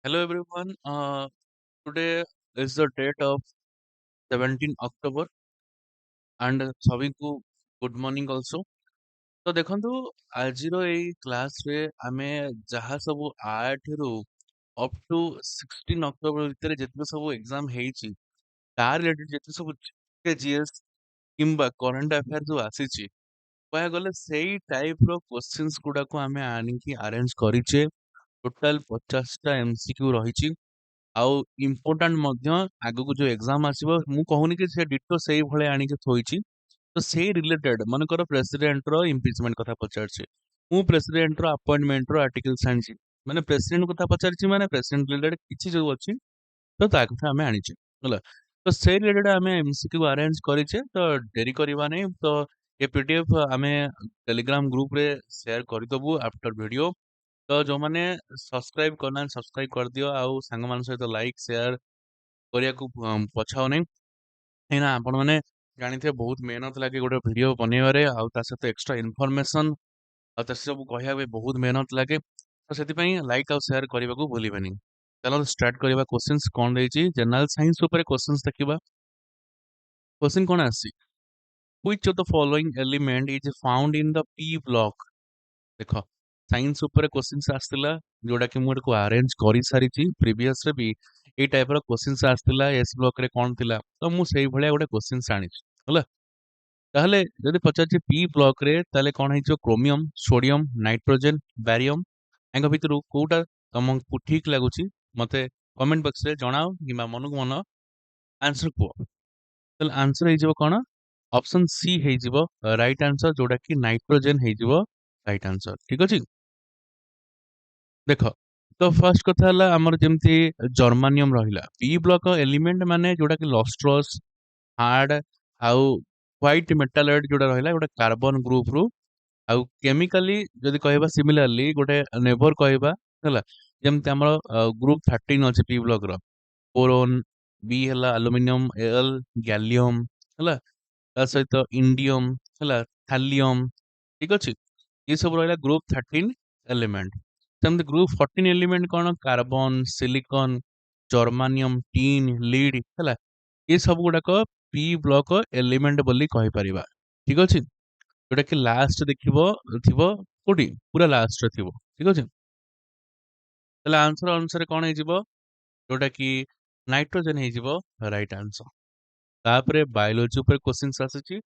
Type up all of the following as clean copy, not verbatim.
Hello everyone. Today is the date of 17 October and ସଭିଙ୍କୁ good morning also. ତ ଦେଖନ୍ତୁ ଆଜିର ଏଇ କ୍ଲାସରେ ଆମେ ଯାହା ସବୁ 8 ରୁ up to 16 October ଭିତରେ ଯେତିକି ସବୁ ଏକ୍ସାମ ହେଇଛି ତା ରିଲେଟେଡ୍ ଯେତିକି ସବୁ GS କିମ୍ବା କରେଣ୍ଟ ଆଫେୟାର ଯୋଉ ଆସିଛି କହିବାକୁ ଗଲେ ସେଇ ଟାଇପର କ୍ୱେଶ୍ଚିନ୍ସ ଗୁଡାକୁ ଆମେ ଆଣିକି ଆରେଞ୍ଜ କରିଛେ। ଟୋଟାଲ 50ଟା MCQ ରହିଛି। ଆଉ ଇମ୍ପୋର୍ଟାଣ୍ଟ ମଧ୍ୟ ଆଗକୁ ଯୋଉ ଏକ୍ସାମ ଆସିବ ମୁଁ କହୁନି କି ସେ ଡିଟୋ ସେଇଭଳିଆ ଆଣିକି ଥୋଇଛି। ତ ସେଇ ରିଲେଟେଡ ମନେକର ପ୍ରେସିଡେଣ୍ଟର ଇମ୍ପିଚମେଣ୍ଟ କଥା ପଚାରିଛି, ମୁଁ ପ୍ରେସିଡେଣ୍ଟର ଆପଏଣ୍ଟମେଣ୍ଟର ଆର୍ଟିକଲ୍ସ ଆଣିଛି, ମାନେ ପ୍ରେସିଡେଣ୍ଟ କଥା ପଚାରିଛି ମାନେ ପ୍ରେସିଡେଣ୍ଟ ରିଲେଟେଡ କିଛି ଯୋଉ ଅଛି ତ ତା କଥା ଆମେ ଆଣିଛେ ହେଲା। ତ ସେଇ ରିଲେଟେଡ ଆମେ MCQ ଆରେଞ୍ଜ କରିଛେ। ତ ଡେରି କରିବା ନାହିଁ। ତ ଏ PDF ଆମେ ଟେଲିଗ୍ରାମ ଗ୍ରୁପରେ ସେୟାର କରିଦବୁ ଆଫ୍ଟର ଭିଡିଓ। ତ ଯୋଉମାନେ ସବସ୍କ୍ରାଇବ କରିନାହାନ୍ତି ସବସ୍କ୍ରାଇବ କରିଦିଅ, ଆଉ ସାଙ୍ଗମାନଙ୍କ ସହିତ ଲାଇକ୍ ସେୟାର କରିବାକୁ ପଛାଅ ନାହିଁ। କାହିଁକିନା ଆପଣମାନେ ଜାଣିଥିବେ ବହୁତ ମେହନତ ଲାଗେ ଗୋଟେ ଭିଡିଓ ବନେଇବାରେ, ଆଉ ତା ସହିତ ଏକ୍ସଟ୍ରା ଇନଫର୍ମେସନ ଆଉ ତା ସବୁ କହିବା ପାଇଁ ବହୁତ ମେହନତ ଲାଗେ। ତ ସେଥିପାଇଁ ଲାଇକ୍ ଆଉ ସେୟାର କରିବାକୁ ଭୁଲିବେନି। ଚାଲନ୍ତୁ ଷ୍ଟାର୍ଟ କରିବା। କ୍ୱେଶ୍ଚିନ୍ସ କଣ ଦେଇଛି, ଜେନେରାଲ ସାଇନ୍ସ ଉପରେ କ୍ୱେଶ୍ଚିନ୍ସ ଦେଖିବା। କ୍ୱେଶ୍ଚିନ୍ କଣ ଆସିଛି, which of the following element is found in the P block? ଦେଖ ସାଇନ୍ସ ଉପରେ କ୍ୱେଶ୍ଚିନ୍ସ ଆସିଥିଲା, ଯୋଉଟା କି ମୁଁ ଏଟାକୁ ଆରେଞ୍ଜ କରିସାରିଛି। ପ୍ରିଭିୟସରେ ବି ଏଇ ଟାଇପର କ୍ୱେଶ୍ଚିନ୍ସ ଆସିଥିଲା। ଏସ୍ ବ୍ଲକରେ କଣ ଥିଲା, ତ ମୁଁ ସେଇଭଳିଆ ଗୋଟେ କ୍ୱେଶ୍ଚିନ୍ସ ଆଣିଛି ହେଲା। ତାହେଲେ ଯଦି ପଚାରିଛି ପି ବ୍ଲକରେ ତାହେଲେ କଣ ହେଇଯିବ, କ୍ରୋମିୟମ, ସୋଡିୟମ, ନାଇଟ୍ରୋଜେନ, ବ୍ୟାରିୟମ। ୟାଙ୍କ ଭିତରୁ କୋଉଟା ତମକୁ ଠିକ ଲାଗୁଛି ମତେ କମେଣ୍ଟ ବକ୍ସରେ ଜଣାଅ, କିମ୍ବା ମନକୁ ମନ ଆନ୍ସର କୁହ। ତାହେଲେ ଆନ୍ସର ହେଇଯିବ କଣ, ଅପସନ ସି ହେଇଯିବ ରାଇଟ ଆନ୍ସର, ଯୋଉଟା କି ନାଇଟ୍ରୋଜେନ ହେଇଯିବ ରାଇଟ ଆନ୍ସର। ଠିକ ଅଛି। ଦେଖ ତ ଫାର୍ଷ୍ଟ କଥା ହେଲା ଆମର ଯେମିତି ଜର୍ମାନିୟମ ରହିଲା ପି ବ୍ଲକ ଏଲିମେଣ୍ଟ, ମାନେ ଯୋଉଟା କି ଲଷ୍ଟ୍ରସ୍, ହାର୍ଡ ଆଉ ହ୍ୱାଇଟ ମେଟାଲଏଡ ଯୋଉଟା ରହିଲା ଗୋଟେ କାର୍ବନ ଗ୍ରୁପ ରୁ। ଆଉ କେମିକାଲି ଯଦି କହିବା ସିମିଲାରଲି ଗୋଟେ ନେବର କହିବା ହେଲା, ଯେମିତି ଆମର ଗ୍ରୁପ 13 ଅଛି ପି ବ୍ଲକ ର, ବୋରୋନ, ବି ହେଲା ଆଲୁମିନିୟମ, ଏଲ ଗ୍ୟାଲିୟମ ହେଲା, ତା ସହିତ ଇଣ୍ଡିୟମ ହେଲା, ଥାଲିୟମ। ଠିକ ଅଛି, ये सब ରହିଲା ଗ୍ରୁପ 13 ଏଲିମେଣ୍ଟ। ସେମିତି ଗ୍ରୁପ 14 ଏଲିମେଣ୍ଟ କଣ, carbon, silicon, germanium, tin, lead ହେଲା, ଏ ସବୁ ଗୁଡାକ ପି ବ୍ଲକ ଏଲିମେଣ୍ଟ ବୋଲି କହିପାରିବା। ଠିକ ଅଛି, ଯୋଉଟା କି ଲାଷ୍ଟ ଦେଖିବ ଥିବ କୋଉଠି, ପୁରା ଲାଷ୍ଟରେ ଥିବ। ଠିକ ଅଛି, ତାହେଲେ ଆନ୍ସର ଅନୁସାରେ କଣ ହେଇଯିବ, ଯୋଉଟା କି ନାଇଟ୍ରୋଜେନ ହେଇଯିବ ରାଇଟ ଆନ୍ସର। ତାପରେ ବାୟୋଲୋଜି ଉପରେ କ୍ୱେଶ୍ଚିନ୍ସ ଆସିଛି,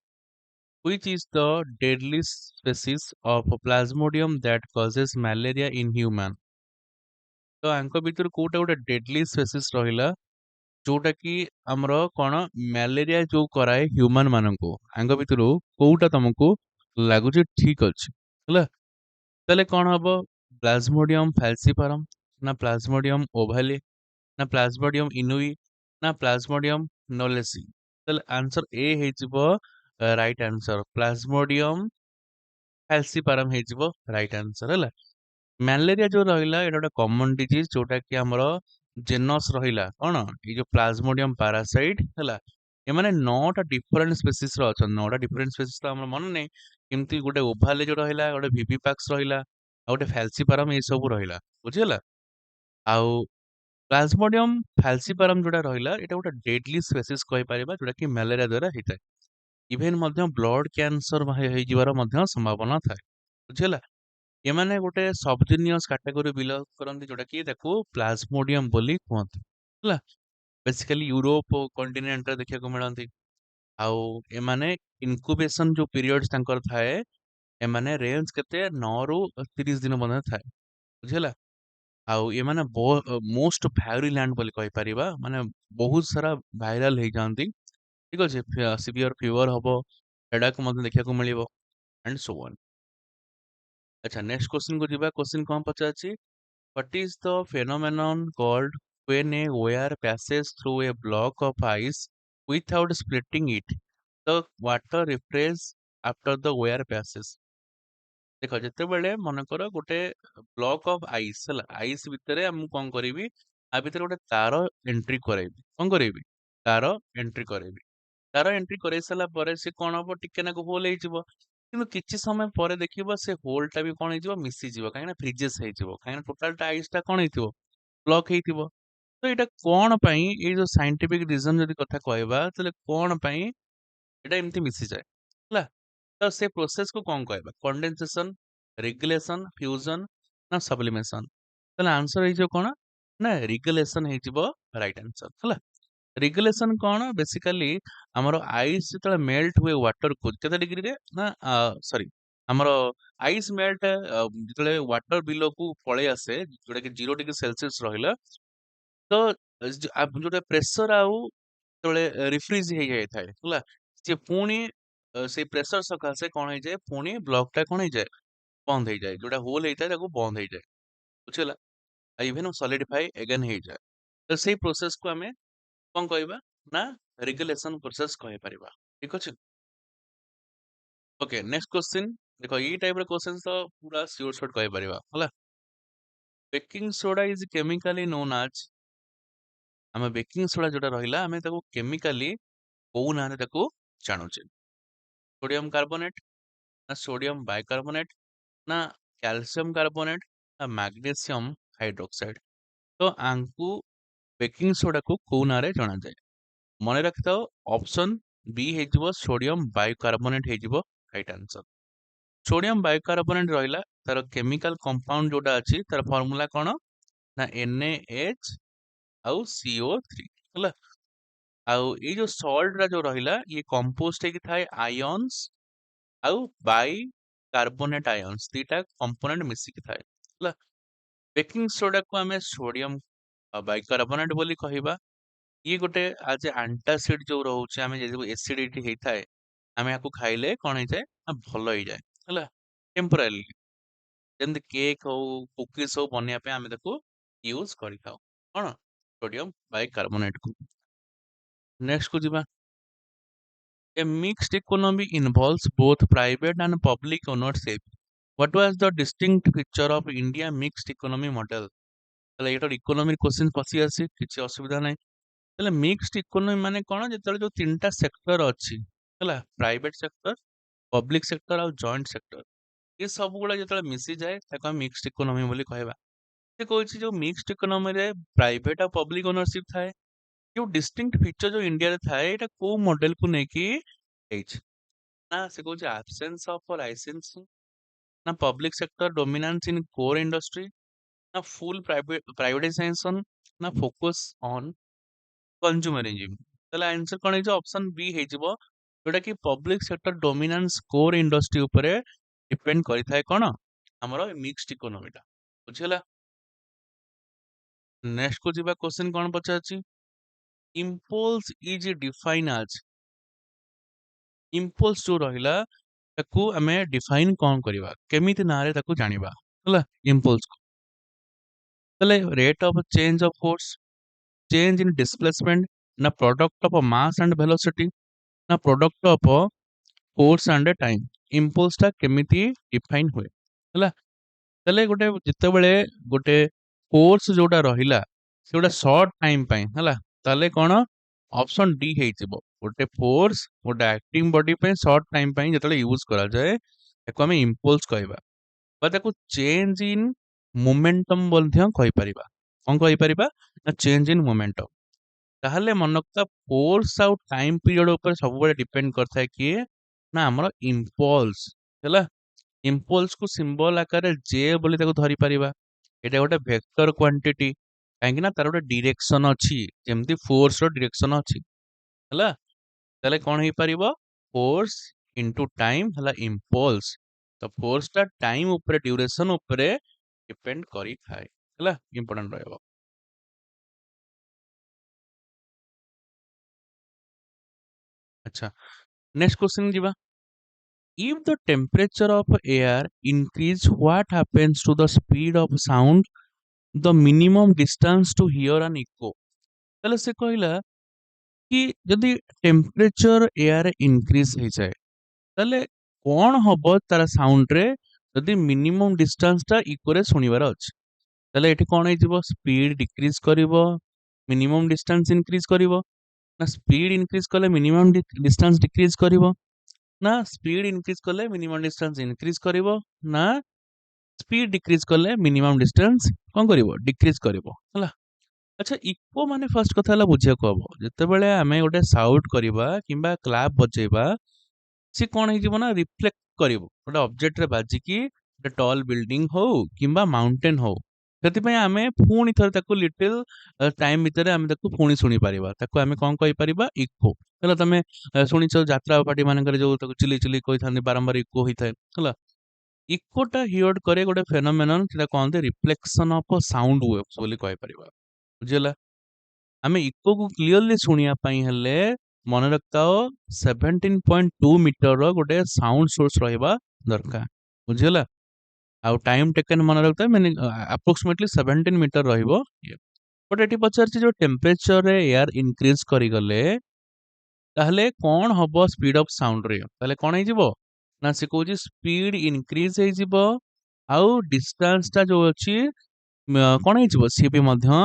which is the deadly species of plasmodium that causes malaria in human? ତ ଆଙ୍କ ଭିତରୁ କୋଉଟା ଗୋଟେ ଡେଡଲି ସ୍ପେସିସ୍ ରହିଲା, ଯୋଉଟା କି ଆମର କଣ ମ୍ୟାଲେରିଆ ଯୋଉ କରାଏ ହ୍ୟୁମାନ ମାନଙ୍କୁ। ଆଙ୍କ ଭିତରୁ କୋଉଟା ତମକୁ ଲାଗୁଛି ଠିକ ଅଛି ହେଲା। ତାହେଲେ କଣ ହବ, ପ୍ଲାଜମୋଡିୟମ ଫାଲସିପାରମ, ନା ପ୍ଲାଜମୋଡିୟମ ଓଭାଲି, ନା ପ୍ଲାଜମୋଡିୟମ ଇନୁଇ, ନା ପ୍ଲାଜମୋଡିୟମ ନୋଲେସି। ତାହେଲେ ଆନ୍ସର ଏ ହେଇଯିବ ରାଇଟ ଆନ୍ସର, ପ୍ଲାଜମୋଡିୟମ ଫାଲସିପାରମ ହେଇଯିବ ରାଇଟ ଆନ୍ସର ହେଲା। ମ୍ୟାଲେରିଆ ଯୋଉ ରହିଲା ଏଇଟା ଗୋଟେ କମନ ଡିଜିଜ, ଯୋଉଟା କି ଆମର ଜେନସ୍ ରହିଲା କଣ, ଏଇ ଯୋଉ ପ୍ଲାଜମୋଡିୟମ ପାରାସାଇଟ ହେଲା। ଏମାନେ 9ଟା ଡିଫରେଣ୍ଟ ସ୍ପେସିସ ର ଅଛନ୍ତି। 9ଟା ଡିଫରେଣ୍ଟ ସ୍ପେସିସ ତ ଆମର ମନେ ନାହିଁ, କେମିତି ଗୋଟେ ଓଭାଲେ ଯୋଉ ରହିଲା, ଗୋଟେ ଭିଭିପାକ୍ସ ରହିଲା, ଆଉ ଗୋଟେ ଫାଲସିପାରମ, ଏଇ ସବୁ ରହିଲା। ବୁଝିଗଲା। ଆଉ ପ୍ଲାଜମୋଡିୟମ ଫାଲସିପାରମ ଯୋଉଟା ରହିଲା ଏଇଟା ଗୋଟେ ଡେଡଲି ସ୍ପେସିସ କହିପାରିବା, ଯୋଉଟା କି ମ୍ୟାଲେରିଆ ଦ୍ୱାରା ହେଇଥାଏ। ଇଭେନ ମଧ୍ୟ ବ୍ଲଡ କ୍ୟାନ୍ସର ହେଇଯିବାର ମଧ୍ୟ ସମ୍ଭାବନା ଥାଏ। ବୁଝିଗଲା। ଏମାନେ ଗୋଟେ ସବଜିନିୟସ କାଟାଗୋରୀ ବିଲଙ୍ଗ କରନ୍ତି, ଯୋଉଟା କି ତାକୁ ପ୍ଲାଜମୋଡିୟମ ବୋଲି କୁହନ୍ତି ହେଲା। ବେସିକାଲି ୟୁରୋପ କଣ୍ଟିନେଣ୍ଟରେ ଦେଖିବାକୁ ମିଳନ୍ତି। ଆଉ ଏମାନେ ଇନକ୍ୟୁବେସନ ଯୋଉ ପିରିୟଡ ତାଙ୍କର ଥାଏ, ଏମାନେ ରେଞ୍ଜ କେତେ 9 ରୁ 30 ଦିନ ମଧ୍ୟ ଥାଏ। ବୁଝିହେଲା। ଆଉ ଏମାନେ ମୋଷ୍ଟ ଭାଇରୁଲାଣ୍ଡ ବୋଲି କହିପାରିବା, ମାନେ ବହୁତ ସାରା ଭାଇରାଲ ହେଇଯାଆନ୍ତି। ଠିକ ଅଛି, ସିଭିୟର ଫିଭର ହବ, ହେଡାକ ମଧ୍ୟ ଦେଖିବାକୁ ମିଳିବ, ଆଣ୍ଡ ସୋ ଅନ୍। ଆଚ୍ଛା ନେକ୍ସଟ କ୍ୱେଶ୍ଚିନ କୁ ଯିବା। କ୍ୱେଶ୍ଚିନ କଣ ପଚାରୁଛି, what is the phenomenon called when a wire passes through a block of ice without splitting it? The water refrains after the wire passes. ଦେଖ ଯେତେବେଳେ ମନେକର ଗୋଟେ ବ୍ଲକ ଅଫ ଆଇସ୍ ହେଲା, ଆଇସ୍ ଭିତରେ ମୁଁ କଣ କରିବି, ଆ ଭିତରେ ଗୋଟେ ତାର ଏଣ୍ଟ୍ରି କରାଇବି। କଣ କରିବି, ତାର ଏଣ୍ଟ୍ରି କରାଇବି। ତାର ଏଣ୍ଟ୍ରି କରେଇ ସାରିଲା ପରେ ସେ କଣ ହବ, ଟିକେ ନାକୁ ହୋଲ ହେଇଯିବ। କିନ୍ତୁ କିଛି ସମୟ ପରେ ଦେଖିବ ସେ ହୋଲ ଟା ବି କଣ ହେଇଯିବ, ମିଶିଯିବ। କାହିଁକିନା ଫ୍ରିଜେସ୍ ହେଇଯିବ, କାହିଁକିନା ଟୋଟାଲ ଟା ଆଇସ୍ ଟା କଣ ହେଇଥିବ, ବ୍ଲକ୍ ହେଇଥିବ। ତ ଏଇଟା କଣ ପାଇଁ ଏଇ ଯୋଉ ସାଇଣ୍ଟିଫିକ୍ ରିଜନ୍ ଯଦି କଥା କହିବା ତାହେଲେ କଣ ପାଇଁ ଏଇଟା ଏମିତି ମିଶିଯାଏ ହେଲା। ତ ସେ ପ୍ରୋସେସକୁ କଣ କହିବା? କଣ୍ଡେନସେସନ, ରେଗୁଲେସନ, ଫ୍ୟୁଜନ ନା ସବ୍ଲିମେସନ? ତାହେଲେ ଆନ୍ସର ହେଇଯିବ କଣ? ନା ରିଗୁଲେସନ ହେଇଯିବ ରାଇଟ୍ ଆନ୍ସର ହେଲା। ରେଗୁଲେସନ କଣ? ବେସିକାଲି ଆମର ଆଇସ୍ ଯେତେବେଳେ ମେଲ୍ଟ ହୁଏ ୱାଟରକୁ କେତେ ଡିଗ୍ରୀରେ ନା ସରି ଆମର ଆଇସ୍ ମେଲ୍ଟ ଯେତେବେଳେ ୱାଟର ବିଲୋକୁ ପଳେଇ ଆସେ ଯୋଉଟା କି 0 डिग्री सेल्सियस ରହିଲା ତ ଯୋଉଟା ପ୍ରେସର ଆଉ ଯେତେବେଳେ ରିଫ୍ରିଜ ହେଇଯାଇଥାଏ ହେଲା ସିଏ ପୁଣି ସେଇ ପ୍ରେସର ସକାଶେ କଣ ହେଇଯାଏ ପୁଣି ବ୍ଲକ ଟା କଣ ହେଇଯାଏ ବନ୍ଦ ହେଇଯାଏ ଯୋଉଟା ହୋଲ ହେଇଥାଏ ତାକୁ ବନ୍ଦ ହେଇଯାଏ ବୁଝିଲା ଇଭେନ ସଲିଡିଫାଇ ଏଗେନ ହେଇଯାଏ ତ ସେଇ ପ୍ରୋସେସ କୁ ଆମେ କଣ କହିବା ନା ରେଗୁଲେସନ ପ୍ରୋସେସ କହିପାରିବା ଠିକ ଅଛି ଓକେ ନେକ୍स्ट क्वेश्चन ଦେଖ ଏଇ ଟାଇପ ର क्वेश्चन ତ ପୁରା ସିଓର ସର୍ଟ କହିପାରିବା ହେଲା baking soda is chemically known ଆଜ ଆମେ ବେକିଂ ସୋଡା ଯୋଉଟା ରହିଲା ଆମେ ତାକୁ କେମିକାଲି କୋଉ ନାଁରେ ତାକୁ ଜାଣୁଛେ सोडियम कार्बोनेट ना सोडियम बाइकार्बोनेट ना कैल्शियम कार्बोनेट ना मैग्नीशियम हाइड्रोक्साइड तो आंकु बेकिंग सोडा को कोउ नारे जणा जाए मने रखिथाओ ऑप्शन बी हेजिबो सोडियम बाइकार्बोनेट हेजिबो राइट आंसर सोडियम बाइकार्बोनेट रहिला तार केमिकल कंपाउंड जोटा अछि तार फार्मूला कोन ना NaH आउ CO3 होला आउ ए जो सॉल्ट रा जो रहिला ये कंपोस्ट हे कि थाए आयंस आउ बाई कार्बोनेट आयंस दीटा कंपोनेंट मिसिकी थाए ହେଲା बेकिंग सोडा को आमे सोडियम बाइकार्बोनेट बोली कहिबा ये गोटे आज एंटासिड जो रहउचे आमे जे एसिडिटी हेइथाए आमे याकू खाइले कोन हे जाय ना भलो हे जाय होला टेम्पररी जेंति केक हो कुकीज हो बनिया पे आमे ताको यूज करिथाउ कोन सोडियम बाइकार्बोनेट को नेक्स्ट को जिबा A mixed economy involves both private and public ownership. What was the distinct feature of India mixed economy model? তাহলে এটার ইকোনমির কোশ্চেন পଶି আসি କିଛି ଅସୁବିଧା ନାହିଁ ତାହେଲେ ମିକ୍ସଡ ଇକୋନୋମି ମାନେ କଣ ଯେତେବେଳେ ଯୋଉ ତିନିଟା ସେକ୍ଟର ଅଛି ହେଲା ପ୍ରାଇଭେଟ ସେକ୍ଟର ପବ୍ଲିକ ସେକ୍ଟର ଆଉ ଜଏଣ୍ଟ ସେକ୍ଟର ଏ ସବୁ ଗୁଡା ଯେତେବେଳେ ମିଶିଯାଏ ତାକୁ ଆମେ ମିକ୍ସଡ ଇକୋନୋମି ବୋଲି କହିବା ସେ କହୁଛି ଯୋଉ ମିକ୍ସଡ ଇକୋନୋମିରେ ପ୍ରାଇଭେଟ ଆଉ ପବ୍ଲିକ ଓନରସିପ ଥାଏ ଯୋଉ ଡିଷ୍ଟିଂକ୍ଟ ଫିଚର ଯୋଉ ଇଣ୍ଡିଆରେ ଥାଏ ଏଇଟା କୋଉ ମଡେଲକୁ ନେଇକି ହେଇଛି ना से कौन absence of licensing ना public sector dominance in core industry ना full privatization ना focus on consumerism ତାହେଲେ आंसर कौन है ऑप्शन बी है जिवो जोटा कि public sector dominance core industry ऊपर डिपेंड करिथाय कोन हमरो मिक्स्ड इकोनॉमी टा बुझिला नेक्स्ट को जिबा क्वेश्चन कोन पचाछि impulse is defined as impulse जो रहिला ताकू आमे डिफाइन कौन करिवा केमिति नारे ताकू जानिबा होला impulse को तले rate of change of force change in displacement ना product of mass and velocity ना product of force and time impulse टा केमिति डिफाइन हुए होला तले गोटे जितेबेले गोटे फोर्स जोटा रहिला सेटा शॉर्ट टाइम पई होला तले कोन ऑप्शन डी हेइजिबो गोटे फोर्स गोटे एक्टिंग बॉडी पे शॉर्ट टाइम पई जतले यूज करा जाए एको हमें इंपल्स कहबा बा ताको चेंज इन मोमेंटम ମଧ୍ୟ କହିପାରିବା କଣ କହିପାରିବା ନା ଚେଞ୍ଜ ଇନ୍ ମୋମେଣ୍ଟମ ତାହେଲେ ମନକତା ଫୋର୍ସ ଆଉ ଟାଇମ ପିରିୟड ଉପରେ ସବୁବେଳେ ଡିପେଣ୍ଡ କରିଥାଏ କିଏ ନା ଆମର ଇମ୍ପଲ୍ସ ହେଲା ଇମ୍ପଲ୍ସ କୁ ସିମ୍ବଲ ଆକାରରେ ଜେ ବୋଲି ତାକୁ ଧରି ପାରିବା ଏଟା ଗୋଟେ ଭେକ୍ଟର କ୍ୱାଣ୍ଟିଟି କାହିଁକି ନା ତାର ଗୋଟେ ଡିରେକ୍ସନ ଅଛି ଯେମିତି ଫୋର୍ସ ର ଡିରେକ୍ସନ ଅଛି ହେଲା ତାହେଲେ କଣ ହେଇପାରିବ फोर्स इंटू टाइम हला इम्पल्स तो फोर्स टा टाइम ऊपर ड्यूरेशन ऊपर डिपेंड करी थाए हला इंपोर्टेंट रहबो अच्छा नेक्स्ट क्वेश्चन जीवा if the temperature of air increase what happens to the speed of sound the minimum distance to hear an echo ताले से कहला कि यदि टेम्परेचर एयर इंक्रीज हो जाए ताले कौन हम तार साउंड रे यदि मिनिमम डिस्टेंस टा इको शुणिबार अच्छे ताले एठी कौन हो स्पीड डिक्रीज करिवो मिनिमम डिस्टेंस इंक्रीज करिवो ना स्पीड इंक्रीज कले मिनिमम डिस्टेंस डिक्रीज करिवो ना स्पीड इंक्रीज कले मिनिमम डिस्टेंस इंक्रीज करिवो ना स्पीड डिक्रीज कले मिनिमम डिस्टेंस कौन करिवो डिक्रीज करिवो हला। अच्छा इको माने फर्स्ट कथा हला बुझिया को हबो जेतेबेले आमे गोटे साउट करबा किंबा क्लैप बजेबा सी कौन हो ना रिफ्लेक्ट करिवो गोटे ऑब्जेक्ट रे बाजिकी गोटे टॉल बिल्डिंग हो किंबा माउंटेन हो ସେଥିପାଇଁ ଆମେ ପୁଣି ଥରେ ତାକୁ ଲିଟିଲ ଟାଇମ ଭିତରେ ଆମେ ତାକୁ ପୁଣି ଶୁଣି ପାରିବା ତାକୁ ଆମେ କଣ କହିପାରିବା ଇକୋ ହେଲା ତମେ ଶୁଣିଛ ଯାତ୍ରା ପାର୍ଟି ମାନଙ୍କରେ ଯୋଉ ତାକୁ ଚିଲି ଚିଲି କହିଥାନ୍ତି ବାରମ୍ବାର ଇକୋ ହେଇଥାଏ ହେଲା ଇକୋଟା ହିଅର୍ଡ କରେ ଗୋଟେ ଫେନୋମେନନ ସେଟା କହନ୍ତି ରିଫ୍ଲେକ୍ସନ ଅଫ ସାଉଣ୍ଡ ୱେଭ୍ସ ବୋଲି କହିପାରିବା ବୁଝିଲା ଆମେ ଇକୋକୁ କ୍ଲିୟରଲି ଶୁଣିବା ପାଇଁ ହେଲେ ମନେ ରଖିଥାଅ 17.2 ମିଟରର ଗୋଟେ ସାଉଣ୍ଡ ସୋର୍ସ ରହିବା ଦରକାର ବୁଝିଲା ଆଉ ଟାଇମ ଟେକେନ୍ ମନେ ରଖିଥାଏ ମାନେ ଆପ୍ରୋକ୍ସିମେଟଲି 17 ମିଟର ରହିବ ବଟ ଏଠି ପଚାରିଛି ଯୋଉ ଟେମ୍ପରେଚରରେ ଏୟାର ଇନକ୍ରିଜ କରିଗଲେ ତାହେଲେ କଣ ହବ ସ୍ପିଡ ଅଫ ସାଉଣ୍ଡରେ ତାହେଲେ କଣ ହେଇଯିବ ନା ସେ କହୁଛି ସ୍ପିଡ ଇନକ୍ରିଜ ହେଇଯିବ ଆଉ ଡିଷ୍ଟାନ୍ସଟା ଯୋଉ ଅଛି କଣ ହେଇଯିବ ସିଏ ବି ମଧ୍ୟ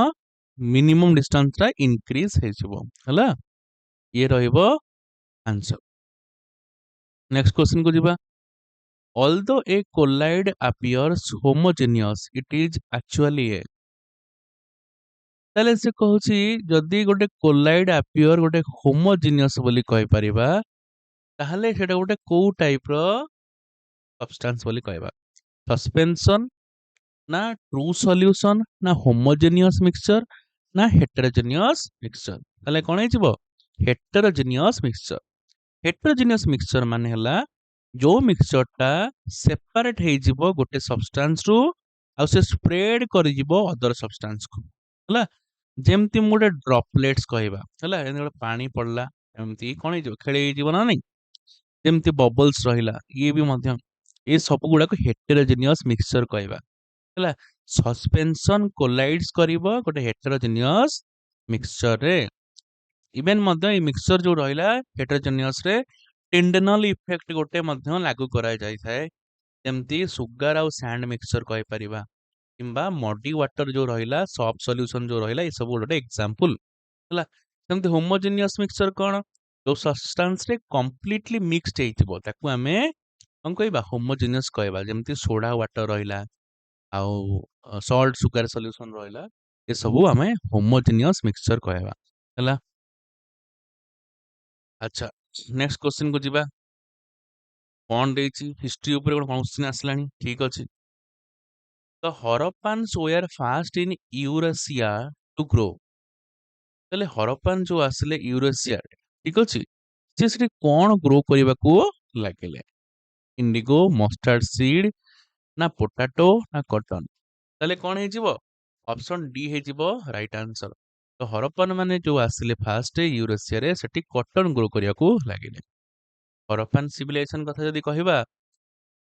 ମିନିମମ୍ ଡିଷ୍ଟାନ୍ସଟା ଇନକ୍ରିଜ ହେଇଯିବ ହେଲା ଇଏ ରହିବ ଆନ୍ସର ନେକ୍ସଟ କ୍वेश्चन को ଯିବା although a collide appears homogeneous it is actually a ତାହେଲେ ସେ କହୁଛି ଯଦି ଗୋଟେ କୋଲାଇଡ ଆପିଅର ଗୋଟେ ହୋମୋଜିନିୟସ ବୋଲି କହିପାରିବା ତାହେଲେ ସେଟା ଗୋଟେ କୋଉ ଟାଇପର ସବଷ୍ଟାନ୍ସ ବୋଲି କହିବା ସସ୍ପେନସନ ନା ट्रू सॉल्यूशन ना होमोजेनियस मिक्सचर ना हेटेरोजेनियस मिक्सचर ताले कोन हेजिबो हेटेरोजेनियस मिक्सचर हेटेरोजेनियस मिक्सचर माने हला जो मिक्सचरटा सेपरेट हेजिबो गोटे सब्सटेंस रु आ से स्प्रेड करि जिवो अदर सब्सटेंस को हला जेमति मु गोटे ड्रॉपलेट्स कहबा हला एने गोटे पानी पड़ला एमति कोन हेजिबो खेले हेजिबो ना नहीं जेमति बबल्स रहिला ये भी मध्य ये सब गुडा को हेटेरोजेनियस मिक्सचर कहबा ହେଲା ସସ୍ପେନସନ କୋଲାଇଡ୍ସ କରିବ ଗୋଟେ ହେଟେରୋଜେନିୟସ ମିକ୍ସଚର ରେ ଇଭେନ ମଧ୍ୟ ଏଇ ମିକ୍ସଚର ଯୋଉ ରହିଲା ହେଟେରୋଜେନିୟସ ରେ ଟିଣ୍ଡେନଲ ଇଫେକ୍ଟ ଗୋଟେ ମଧ୍ୟ ଲାଗୁ କରାଯାଇଥାଏ ଯେମିତି ସୁଗାର ଆଉ ସ୍ୟାଣ୍ଡ ମିକ୍ସଚର କହିପାରିବା କିମ୍ବା ମଡି ୱାଟର ଯୋଉ ରହିଲା ସଫ୍ଟ ସଲ୍ୟୁସନ ଯୋଉ ରହିଲା ଏ ସବୁ ଗୋଟେ ଏକ୍ସାମ୍ପଲ ହେଲା ସେମିତି ହୋମୋଜେନିୟସ ମିକ୍ସଚର କଣ ଯୋଉ ସବଷ୍ଟାନ୍ସ ରେ କମ୍ପ୍ଲିଟଲି ମିକ୍ସଡ ହେଇଥିବ ତାକୁ ଆମେ କଣ କହିବା ହୋମୋଜେନିୟସ କହିବା ଯେମିତି ସୋଡା ୱାଟର ରହିଲା ଆଉ ସଲ୍ଟ ସୁଗାର ସଲ୍ୟୁସନ ରହିଲା ଏ ସବୁ ଆମେ ହୋମୋଜିନିୟस ମିକ୍ସଚର କହିବା ହେଲା ଆଚ୍ଛା ନେକ୍ସଟ क्वेश्चन को ଯିବା କଣ ଦେଇଛି ହିଷ୍ଟ୍ରି ଉପରେ ଗୋଟେ क्वेश्चन ଆସିଲାଣି ଠିକ ଅଛି ତ ହରପ୍ପାନ୍ସ were first in Eurasia to grow ତାହେଲେ ହରପ୍ପାନ ଯୋଉ ଆସିଲେ ୟୁରେସିଆ ଠିକ ଅଛି ସେ ସେଠି କଣ ଗ୍ରୋ କରିବାକୁ ଲାଗିଲେ ଇଣ୍ଡିଗୋ ମଷ୍ଟାର୍ଡ ସିଡ୍ ନା ପୋଟାଟୋ ନା କଟନ ତାହେଲେ କଣ ହେଇଯିବ ଅପସନ ଡି ହେଇଯିବ ରାଇଟ ଆନ୍ସର ତ ହରପ୍ପାନ ମାନେ ଯୋଉ ଆସିଲେ ଫାଷ୍ଟ ୟୁରେସିଆରେ ସେଠି କଟନ ଗ୍ରୋ କରିବାକୁ ଲାଗିଲେ ହରପ୍ପାନ ସିଭିଲାଇଜେସନ କଥା ଯଦି କହିବା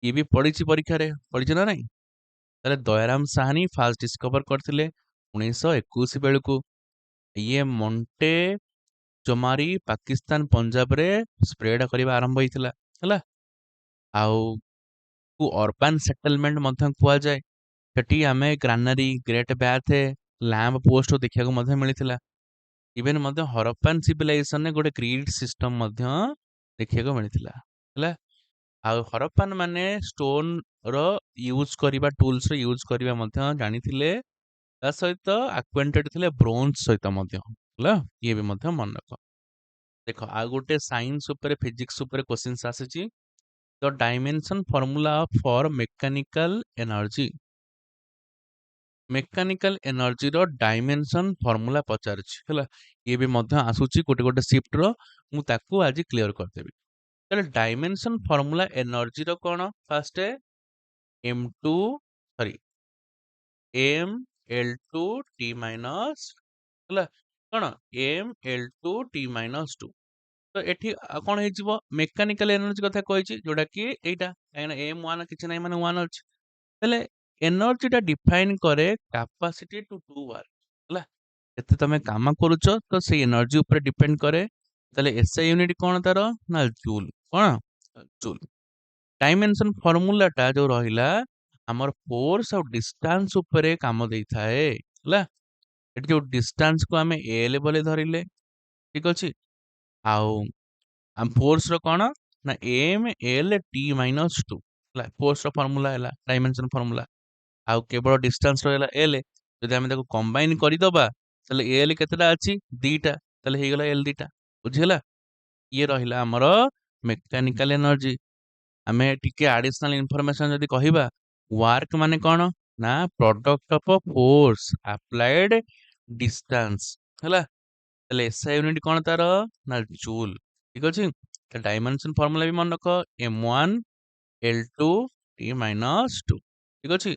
ଇଏ ବି ପଡିଛି ପରୀକ୍ଷାରେ ପଡିଛି ନା ନାଇଁ ତାହେଲେ ଦୟାରାମ ସାହାନୀ ଫାଷ୍ଟ ଡିସ୍କଭର କରିଥିଲେ 1921 ବେଳକୁ ଇଏ ମଣ୍ଟେ ଜମାରି ପାକିସ୍ତାନ ପଞ୍ଜାବରେ ସ୍ପ୍ରେଡ କରିବା ଆରମ୍ଭ ହେଇଥିଲା ହେଲା ଆଉ ଅର୍ବାନ ସେଟଲମେଣ୍ଟ ମଧ୍ୟ କୁହାଯାଏ ସେଠି ଆମେ ଗ୍ରାନାରୀ ଗ୍ରେଟ୍ ବ୍ୟାଥ ଲ୍ୟାମ୍ପ ପୋଷ୍ଟ ଦେଖିବାକୁ ମଧ୍ୟ ମିଳିଥିଲା ଇଭେନ ମଧ୍ୟ ହରପ୍ପାନ ସିଭିଲାଇଜେସନରେ ଗୋଟେ ଗ୍ରିଡ୍ ସିଷ୍ଟମ ମଧ୍ୟ ଦେଖିବାକୁ ମିଳିଥିଲା ହେଲା ଆଉ ହରପ୍ପାନ ମାନେ ଷ୍ଟୋନ ର ୟୁଜ କରିବା ଟୁଲ୍ସ ର ୟୁଜ କରିବା ମଧ୍ୟ ଜାଣିଥିଲେ ତା ସହିତ ଆକ୍ୱେଣ୍ଟେଡ ଥିଲେ ବ୍ରୋଞ୍ଜ ସହିତ ମଧ୍ୟ ହେଲା ଇଏ ବି ମଧ୍ୟ ମନେ ରଖ ଦେଖ ଆଉ ଗୋଟେ ସାଇନ୍ସ ଉପରେ ଫିଜିକ୍ସ ଉପରେ क्वेश्चंस ଆସିଛି ଦ ଡାଇମେନସନ ଫର୍ମୁଲା ଫର ମେକାନିକାଲ ଏନର୍ଜିର ଡାଇମେନସନ ଫର୍ମୁଲା ପଚାରୁଛି ହେଲା ଇଏ ବି ମଧ୍ୟ ଆସୁଛି ଗୋଟେ ଗୋଟେ ଶିଫ୍ଟର ମୁଁ ତାକୁ ଆଜି କ୍ଲିୟର କରିଦେବି ତାହେଲେ ଡାଇମେନସନ ଫର୍ମୁଲା ଏନର୍ଜିର କଣ ଫାଷ୍ଟ m2 ସରି ml2t ମାଇନସ ହେଲା କଣ ml2t-2 ତ ଏଠି କଣ ହେଇଯିବ ମେକାନିକାଲ ଏନର୍ଜି କଥା କହିଛି ଯୋଉଟା କି ଏଇଟା କାହିଁକିନା m1 କିଛି ନାହିଁ ମାନେ 1 ଅଛି ତାହେଲେ ଏନର୍ଜିଟା ଡିଫାଇନ୍ କରେ କାପାସିଟି ଟୁ ଡୁ ୱାର୍କ ହେଲା କେତେ ତମେ କାମ କରୁଛ ତ ସେଇ ଏନର୍ଜି ଉପରେ ଡିପେଣ୍ଡ କରେ ତାହେଲେ ଏସଆଇ ୟୁନିଟ କଣ ତାର ନା ଜୁଲ କଣ ଜୁଲ ଡାଇମେନସନ ଫର୍ମୁଲାଟା ଯୋଉ ରହିଲା ଆମର ଫୋର୍ସ ଆଉ ଡିଷ୍ଟାନ୍ସ ଉପରେ କାମ ଦେଇଥାଏ ହେଲା ଏଠି ଯୋଉ ଡିଷ୍ଟାନ୍ସ କୁ ଆମେ ଏଲ ବୋଲି ଧରିଲେ ଠିକ ଅଛି ଆଉ ଆମ ଫୋର୍ସ ର କଣ ନା m l t-2 ହେଲା ଫୋର୍ସ ର ଫର୍ମୁଲା ହେଲା ଡାଇମେନସନ ଫର୍ମୁଲା। ଆଉ କେବଳ ଡିଷ୍ଟାନ୍ସ ରହିଲା ଏଲ। ଯଦି ଆମେ ତାକୁ କମ୍ବାଇନ କରିଦବା ତାହେଲେ ଏଲ କେତେଟା ଅଛି ଦିଟା, ତାହେଲେ ହେଇଗଲା ଏଲ ଦିଟା। ବୁଝିହେଲା? ଇଏ ରହିଲା ଆମର ମେକାନିକାଲ ଏନର୍ଜି। ଆମେ ଟିକେ ଆଡିସନାଲ ଇନଫରମେସନ ଯଦି କହିବା, ୱାର୍କ ମାନେ କଣ ନା product of force applied distance ହେଲା। ତାହେଲେ ଏସଆଇ ୟୁନିଟ କଣ ତାର ନା ଜୁଲ। ଠିକ ଅଛି, ଡାଇମେନସନ ଫର୍ମୁଲା ବି ମନେ ରଖ m1 l2 t ମାଇନସ 2। ଠିକ ଅଛି।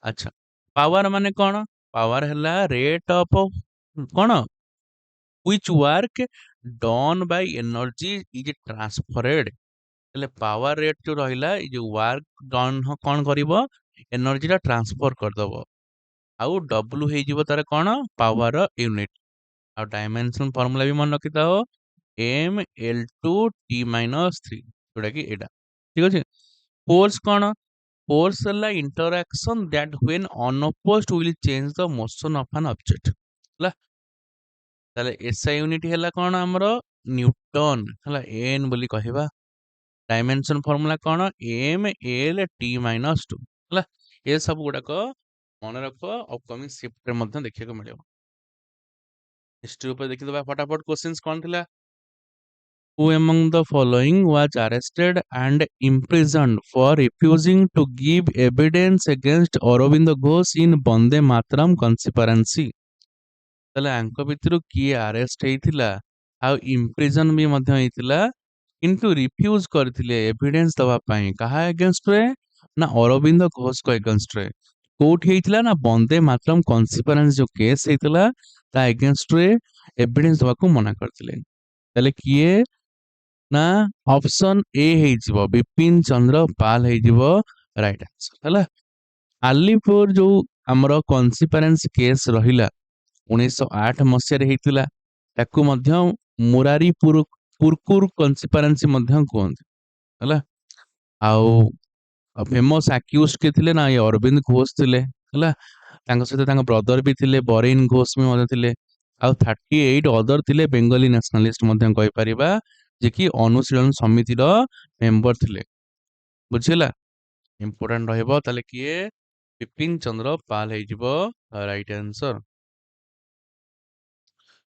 ଆଚ୍ଛା, ପାୱାର ମାନେ କଣ? ପାୱାର ହେଲା ରେଟ୍ ଅଫ କଣ which work done by energy is transferred। ହେଲେ ପାୱାର ରେଟ୍ ଯୋଉ ରହିଲା ଏଇ ଯୋଉ ୱାର୍କ ଡନ୍ କଣ କରିବ ଏନର୍ଜି ଟା ଟ୍ରାନ୍ସଫର କରିଦବ। ଆଉ ଡବ୍ଲୁ ହେଇଯିବ ତାର କଣ ପାୱାର ୟୁନିଟ। ଆଉ ଡାଇମେନସନ ଫର୍ମୁଲା ବି ମନେ ରଖିଥାଅ m l2 t ମାଇନସ 3 ଯୋଉଟା କି ଏଇଟା। ଠିକ ଅଛି। ଫୋର୍ସ କଣ? ଫୋର୍ସ ହେଲା interaction that when unopposed will change the motion of an object ହେଲା। ତାହେଲେ ଏସଆଇ ୟୁନିଟ ହେଲା କଣ ଆମର ନ୍ୟୁଟନ ହେଲା ଏନ୍ ବୋଲି କହିବା। ଡାଇମେନସନ ଫର୍ମୁଲା କଣ m l t ମାଇନସ 2 ହେଲା। ଏ ସବୁ ଗୁଡାକ ମନେ ରଖ, ଅପକମିଂ ଶିଫ୍ଟରେ ମଧ୍ୟ ଦେଖିବାକୁ ମିଳିବ। ହିଷ୍ଟ୍ରି ଉପରେ ଦେଖିଦବା ଫଟାଫଟ। କ୍ୱେଶ୍ଚିନ୍ସ କଣ ଥିଲା? Who among the following was arrested and imprisoned for refusing to give evidence against Aurobindo Ghosh in Bande Mataram conspiracy? ତାହେଲେ ଆଙ୍କ ଭିତରୁ କିଏ ଆରେଷ୍ଟ ହେଇଥିଲା ଆଉ ଇମ୍ପ୍ରିଜନ ବି ମଧ୍ୟ ହେଇଥିଲା, କିନ୍ତୁ ରିଫ୍ୟୁଜ କରିଥିଲେ ଏଭିଡେନ୍ସ ଦବା ପାଇଁ। କାହା ଏଗେନଷ୍ଟରେ ନା ଅରବିନ୍ଦ ଘୋଷଙ୍କ ଏଗେନଷ୍ଟରେ। କୋଉଠି ହେଇଥିଲା ନା ବନ୍ଦେ ମାତରମ୍ କନସିପାରେନ୍ସି ଯୋଉ କେସ୍ ହେଇଥିଲା ତା ଏଗେନଷ୍ଟରେ ଏଭିଡେନ୍ସ ଦବାକୁ ମନା କରିଥିଲେ। ତାହେଲେ କିଏ ନା ଅପସନ ଏ ହେଇଯିବ ବିପିନ ଚନ୍ଦ୍ର ପାଲ ହେଇଯିବ ରାଇଟ ଆନ୍ସର ହେଲା। ଆଲିପୁର ଯୋଉ ଆମର କନସିପାରେନ୍ସି କେସ୍ ରହିଲା 1908 ମସିହାରେ ହେଇଥିଲା, ତାକୁ ମଧ୍ୟ ମୁରାରୀ ପୁରକୁର କନସିପାରେନ୍ସି ମଧ୍ୟ କୁହନ୍ତି ହେଲା। ଆଉ ଫେମସ ଆକ୍ୟୁଜ କିଏ ଥିଲେ ନା ଏ ଅରବିନ୍ଦ ଘୋଷ ଥିଲେ ହେଲା। ତାଙ୍କ ସହିତ ତାଙ୍କ ବ୍ରଦର ବି ଥିଲେ ବରେନ ଘୋଷ ବି ମଧ୍ୟ ଥିଲେ। ଆଉ 38 ଅଦର ଥିଲେ ବେଙ୍ଗଲୀ ନ୍ୟାସନାଲିଷ୍ଟ ମଧ୍ୟ କହିପାରିବା, ଯେ କି ଅନୁଶୀଳନ ସମିତିର ମେମ୍ବର ଥିଲେ। ବୁଝିଲା? ଇମ୍ପୋର୍ଟାଣ୍ଟ ରହିବ। ତାହେଲେ କିଏ ବିପିନ ଚନ୍ଦ୍ର ପାଲ ହେଇଯିବ right answer.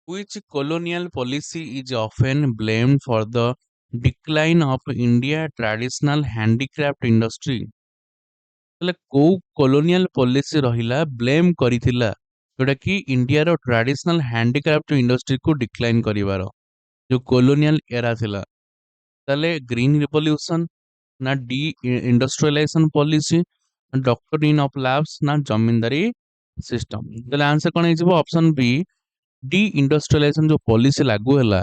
Which colonial policy is often blamed for the decline of India traditional handicraft industry? ତାହେଲେ କୋଉ କଲୋନିଆଲ ପଲିସି ରହିଲା ବ୍ଲେମ କରିଥିଲା ଯୋଉଟା କି ଇଣ୍ଡିଆର ଟ୍ରାଡିସନାଲ ହ୍ୟାଣ୍ଡିକ୍ରାଫ୍ଟ ଇଣ୍ଡଷ୍ଟ୍ରିକୁ ଡିକ୍ଲାଇନ କରିବାର ଯୋଉ କଲୋନିଆଲ ଏରା ଥିଲା? ତାହେଲେ ଗ୍ରୀନ ରିଭଲ୍ୟୁସନ ନା ଡି ଇଣ୍ଡଷ୍ଟ୍ରିଆଲାଇଜେସନ ପଲିସି, ଡକ୍ଟରିନ ଅଫ ଲାଭସ ନା ଜମିନଦାରୀ ସିଷ୍ଟମ? ତାହେଲେ ଆନ୍ସର କଣ ହେଇଯିବ ଅପସନ ବି ଡି ଇଣ୍ଡଷ୍ଟ୍ରିଆଲାଇଜେସନ ଯୋଉ ପଲିସି ଲାଗୁ ହେଲା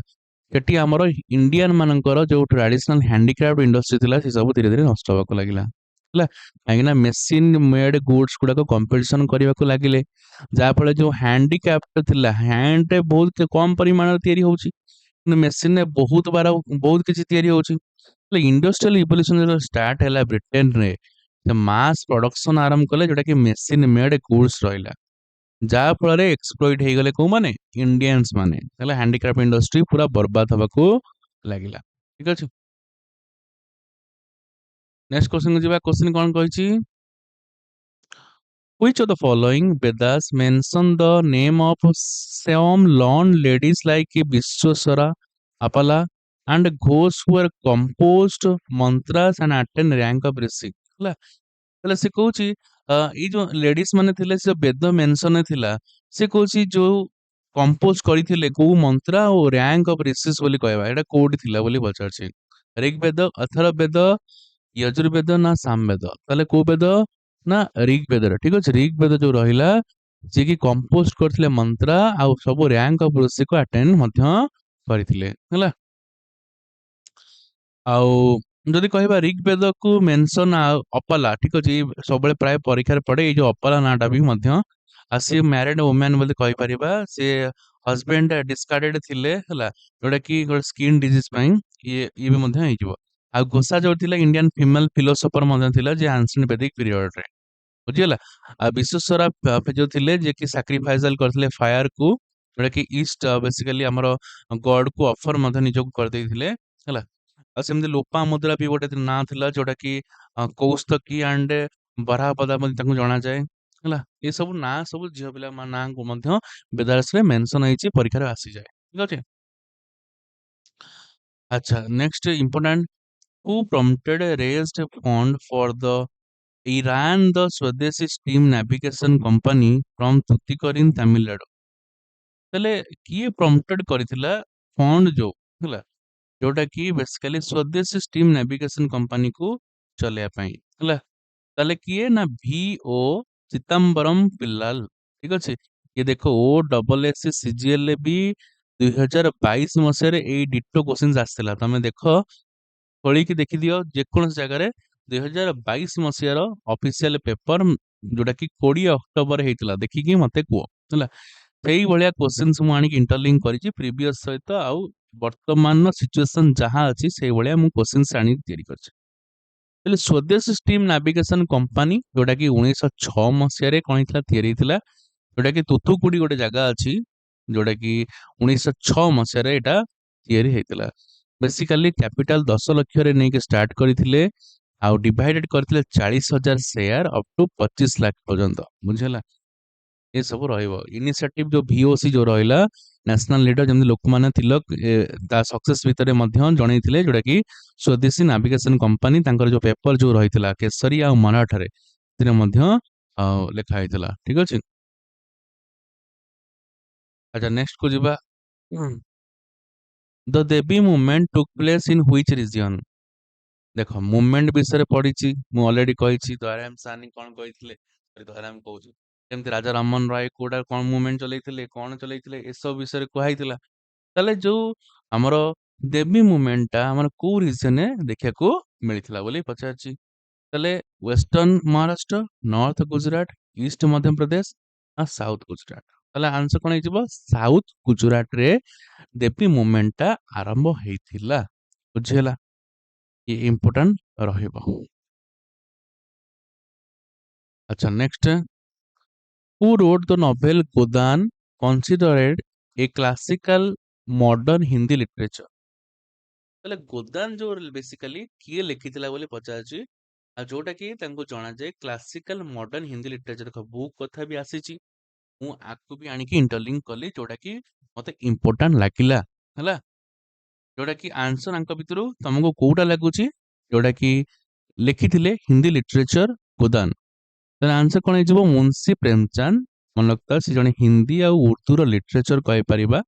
ସେଠି ଆମର ଇଣ୍ଡିଆନ ମାନଙ୍କର ଯୋଉ ଟ୍ରାଡିସନାଲ ହ୍ୟାଣ୍ଡିକ୍ରାଫ୍ଟ ଇଣ୍ଡଷ୍ଟ୍ରି ଥିଲା ସେ ସବୁ ଧୀରେ ଧୀରେ ନଷ୍ଟ ହବାକୁ ଲାଗିଲା ହେଲା। କାହିଁକିନା ମେସିନ ମେଡ ଗୁଡସ ଗୁଡାକ କମ୍ପିଟିସନ କରିବାକୁ ଲାଗିଲେ, ଯାହାଫଳରେ ଯୋଉ ହ୍ୟାଣ୍ଡିକ୍ରାଫ୍ଟ ଥିଲା ହ୍ୟାଣ୍ଡରେ ବହୁତ କମ ପରିମାଣରେ ତିଆରି ହଉଛି, କିନ୍ତୁ ମେସିନରେ ବହୁତ କିଛି ତିଆରି ହଉଛି। ହେଲେ ଇଣ୍ଡଷ୍ଟ୍ରିଆଲ ରିଭଲ୍ୟୁସନ ଷ୍ଟାର୍ଟ ହେଲା ବ୍ରିଟେନରେ, ମାସ ପ୍ରଡକ୍ସନ ଆରମ୍ଭ କଲେ ଯୋଉଟା କି ମେସିନ ମେଡ ଗୁଡସ ରହିଲା, ଯାହା ଫଳରେ ଏକ୍ସପ୍ଲୋଇଟ ହେଇଗଲେ କୋଉମାନେ ଇଣ୍ଡିଆନ୍ସ ମାନେ। ତାହେଲେ ହ୍ୟାଣ୍ଡିକ୍ରାଫ୍ଟ ଇଣ୍ଡଷ୍ଟ୍ରି ପୁରା ବର୍ବାଦ ହବାକୁ ଲାଗିଲା। ଠିକ ଅଛି, ନେକ୍ସଟ କ୍ୱେଶ୍ଚନ ଯିବା। କ୍ୱେଶ୍ଚନ କଣ କହିଛି? Which of the following Vedas mention the name of some learned ladies like Vishwasara, Apala, and Ghosh who were composed mantras and attained rank of rishi? ହେଲା, ତାହେଲେ ସେ କହୁଛି ଏଇ ଯୋଉ ଲେଡିଜ ମାନେ ଥିଲେ ସେ ବେଦ ମେନସନ ଥିଲା, ସେ କହୁଛି ଯୋଉ କମ୍ପୋଜ କରିଥିଲେ କୋଉ ମନ୍ତ୍ର ଆଉ ରାଙ୍କ ଅଫ ରିସିସ୍ ବୋଲି କହିବା, ଏଇଟା କୋଉଠି ଥିଲା ବୋଲି ପଚାରୁଛି। ଋଗ୍ବେଦ, ଅଥର୍ବବେଦ, ୟଜୁର୍ବେଦ ନା ସାମବେଦ? ତାହେଲେ କୋଉ ବେଦ ନା ଋଗ୍ବେଦରେ। ଠିକ ଅଛି, ଋଗ୍ବେଦ ଯୋଉ ରହିଲା ଯିଏ କି କମ୍ପୋଜ କରିଥିଲେ ମନ୍ତ୍ର ଆଉ ସବୁ ରାଙ୍କ ଅଫ ଋଷିକୁ ଆଟେଣ୍ଡ ମଧ୍ୟ କରିଥିଲେ ହେଲା। ଆଉ ଯଦି କହିବା ଋଗ୍ବେଦକୁ ମେନସନ ଆଉ ଅପାଲା, ଠିକ ଅଛି, ସବୁବେଳେ ପ୍ରାୟ ପରୀକ୍ଷାରେ ପଡେ ଏଇ ଯୋଉ ଅପାଲା ନାଁଟା ବି ମଧ୍ୟ। ଆଉ ସିଏ ମ୍ୟାରିଡ ଓମ୍ୟାନ ବୋଲି କହିପାରିବା, ସେ ହଜବେଣ୍ଡ ଡିସକାର୍ଡେଡ ଥିଲେ ହେଲା, ଯୋଉଟା କି ଗୋଟେ ସ୍କିନ୍ ଡିଜିଜ ପାଇଁ ଇଏ ବି ମଧ୍ୟ ହେଇଯିବ। ଆଉ ଘୋଷା ଯୋଉ ଥିଲା ଇଣ୍ଡିଆନ ଫିମେଲ ଫିଲୋସଫର ମଧ୍ୟ ଥିଲା ଯେ ଆନ୍ସିଏଣ୍ଟ ବେଦିକ ପିରିୟଡରେ। ବୁଝିଗଲା? ଆଉ ବିଶ୍ୱେଶ୍ୱରା ଯୋଉ ଥିଲେ ଯିଏ କି ସାକ୍ରିଫାଇସାଲ କରିଥିଲେ ଫାୟାରକୁ, ଯୋଉଟା କି ଇଷ୍ଟ ବେସିକାଲି ଆମର ଗଡ କୁ ଅଫର ମଧ୍ୟ ନିଜକୁ କରିଦେଇଥିଲେ ହେଲା। ଆଉ ସେମିତି ଲୋପାମୁଦ୍ରା ବି ଗୋଟେ ନାଁ ଥିଲା ଯୋଉଟା କି କୌସ୍ତକି ଆଣ୍ଡ ବରାହପଦା ମଧ୍ୟ ତାଙ୍କୁ ଜଣାଯାଏ ହେଲା। ଏ ସବୁ ନାଁ ସବୁ ଝିଅ ପିଲା ନାଁକୁ ମଧ୍ୟ ବେଦାସରେ ମେନସନ ହେଇଛି, ପରୀକ୍ଷାରେ ଆସିଯାଏ। ଠିକ ଅଛି। ଆଚ୍ଛା, next important, who prompted raised fund for the Iran the Swadeshi steam navigation company from Tuticorin, Tamil Nadu? ତାହେଲେ କିଏ ପ୍ରମ୍ପଟେଡ କରିଥିଲା ଫଣ୍ଡ ଯୋଉ ହେଲା, ଯୋଉଟା କି ବେସିକାଲି ସ୍ୱଦେଶୀ ଷ୍ଟିମ୍ ନାଭିଗେସନ କମ୍ପାନୀକୁ ଚଲେଇବା ପାଇଁ ହେଲା। ତାହେଲେ କିଏ ନା ଭି ଓ ଚିଦାମ୍ବରମ ପିଲ୍ଲାଲ। ଠିକ ଅଛି। ଇଏ ଦେଖ ଓ ଡବଲ ଏସ୍ ସିଜିଏଲ ବି 2022 ମସିହାରେ ଏଇ ଡିଟୋ କ୍ୱେଶ୍ଚିନ୍ସ ଆସିଥିଲା। ତମେ ଦେଖ ଖୋଳିକି ଦେଖିଦିଅ ଯେକୌଣସି ଜାଗାରେ 2022 ମସିହାର ଅଫିସିଆଲ ପେପର ଯୋଉଟା କି 20 ଅକ୍ଟୋବର ହେଇଥିଲା, ଦେଖିକି ମତେ କୁହ ହେଲା। ସେଇଭଳିଆ କ୍ୱେଶ୍ଚିନ୍ସ ମୁଁ ଆଣିକି ଇଣ୍ଟରଲିଙ୍କ କରିଛି ପ୍ରିଭିୟସ ସହିତ, ଆଉ ବର୍ତ୍ତମାନର ସିଚୁଏସନ ଯାହା ଅଛି ସେଇଭଳିଆ ମୁଁ କ୍ୱେଶ୍ଚିନ୍ସ ଆଣିକି ତିଆରି କରିଛି। ହେଲେ ସ୍ୱଦେଶୀ ଷ୍ଟିମ୍ ନାଭିଗେସନ କମ୍ପାନୀ ଯୋଉଟା କି 1906 ମସିହାରେ କଣ ହେଇଥିଲା, ତିଆରି ହେଇଥିଲା। ଯୋଉଟା କି ତୁଥୁକୁଡି ଗୋଟେ ଜାଗା ଅଛି, ଯୋଉଟା କି 1906 ମସିହାରେ ଏଇଟା ତିଆରି ହେଇଥିଲା। ବେସିକାଲି କ୍ୟାପିଟାଲ 10 ଲକ୍ଷରେ ନେଇକି ଷ୍ଟାର୍ଟ କରିଥିଲେ, ଆଉ ଡିଭାଇଡେଡ କରିଥିଲେ 40,000 ସେୟାର ଅପ ଟୁ 25 ଲାખ ପର୍ଯ୍ୟନ୍ତ, ବୁଝିହେଲା। ଏ ସବୁ ରହିବ ଇନିସିଏଟିଭ ଯୋଉ ଭିଓସି ଯୋଉ ରହିଲା, ନ୍ୟାସନାଲ ଲିଡର, ଯେମିତି ଲୋକମାନ୍ୟ ତିଲକ ତା ସକ୍ସେସ ଭିତରେ ମଧ୍ୟ ଜଣେଇଥିଲେ, ଯୋଉଟା କି ସ୍ୱଦେଶୀ ନାଭିଗେସନ କମ୍ପାନୀ ତାଙ୍କର ଯୋଉ ପେପର ଯୋଉ ରହିଥିଲା କେଶରୀ ଆଉ ମରାଠାରେ, ସେଥିରେ ମଧ୍ୟ ଲେଖା ହେଇଥିଲା। ଠିକ ଅଛି। ଆଚ୍ଛା, ନେକ୍ସଟ କୁ ଯିବା। The Devi movement took place in which region? ଦେଖ ମୁଭମେଣ୍ଟ ବିଷୟରେ ପଢିଛି, ମୁଁ ଅଲରେଡି କହିଛି ଦୟାରାମ ସାନି କଣ କହିଥିଲେ, ଦୟାରାମ କହୁଛି ଯେମିତି ରାଜା ରାମମୋହନ ରାୟ କୋଉଟା କଣ ମୁଭମେଣ୍ଟ ଚଲେଇଥିଲେ, କଣ ଚଲେଇଥିଲେ, ଏସବୁ ବିଷୟରେ କୁହାଇଥିଲା। ତାହେଲେ ଯୋଉ ଆମର ଦେବୀ ମୁଭମେଣ୍ଟ ଟା ଆମର କୋଉ ରିଜନରେ ଦେଖିବାକୁ ମିଳିଥିଲା ବୋଲି ପଚାରିଛି। ତାହେଲେ ୱେଷ୍ଟର୍ଣ୍ଣ ମହାରାଷ୍ଟ୍ର, ନର୍ଥ ଗୁଜରାଟ, ଇଷ୍ଟ ମଧ୍ୟପ୍ରଦେଶ ନା ସାଉଥ ଗୁଜରାଟ? ତାହେଲେ ଆନ୍ସର କଣ ହେଇଯିବ, ସାଉଥ ଗୁଜରାଟରେ ଦେବୀ ମୁଭମେଣ୍ଟ ଟା ଆରମ୍ଭ ହେଇଥିଲା, ବୁଝିହେଲା। ये इम्पोर्टेंट ରହିବ। ଆଚ୍ଛା, next, who wrote the novel Godan considered a classical modern Hindi literature? ତାହେଲେ ଗୋଦାନ ଯୋଉ ବେସିକାଲି କିଏ ଲେଖିଥିଲା ବୋଲି ପଚାରୁଛି, ଆଉ ଯୋଉଟା କି ତାଙ୍କୁ ଜଣାଯାଏ କ୍ଲାସିକାଲ ମଡର୍ନ ହିନ୍ଦୀ ଲିଟରେଚର। ଦେଖ ବୁକ୍ କଥା ବି ଆସିଛି, ମୁଁ ଆକୁ ବି ଆଣିକି ଇଣ୍ଟରଲିଙ୍କ କଲି, ଯୋଉଟା କି ମତେ ଇମ୍ପୋର୍ଟାଣ୍ଟ ଲାଗିଲା ହେଲା। ଯୋଉଟା କି ଆନ୍ସର ଆଙ୍କ ଭିତରୁ ତମକୁ କୋଉଟା ଲାଗୁଛି ଯୋଉଟା କି ଲେଖିଥିଲେ ହିନ୍ଦୀ ଲିଟରେଚର ଗୋଦାନ? ତାର ଆନ୍ସର କଣ ହେଇଯିବ, ମୁନ୍ସି ପ୍ରେମଚାନ୍ଦ। ମନେ ରଖିଥା, ସେ ଜଣେ ହିନ୍ଦୀ ଆଉ ଉର୍ଦ୍ଦୁର ଲିଟରେଚର କହିପାରିବା।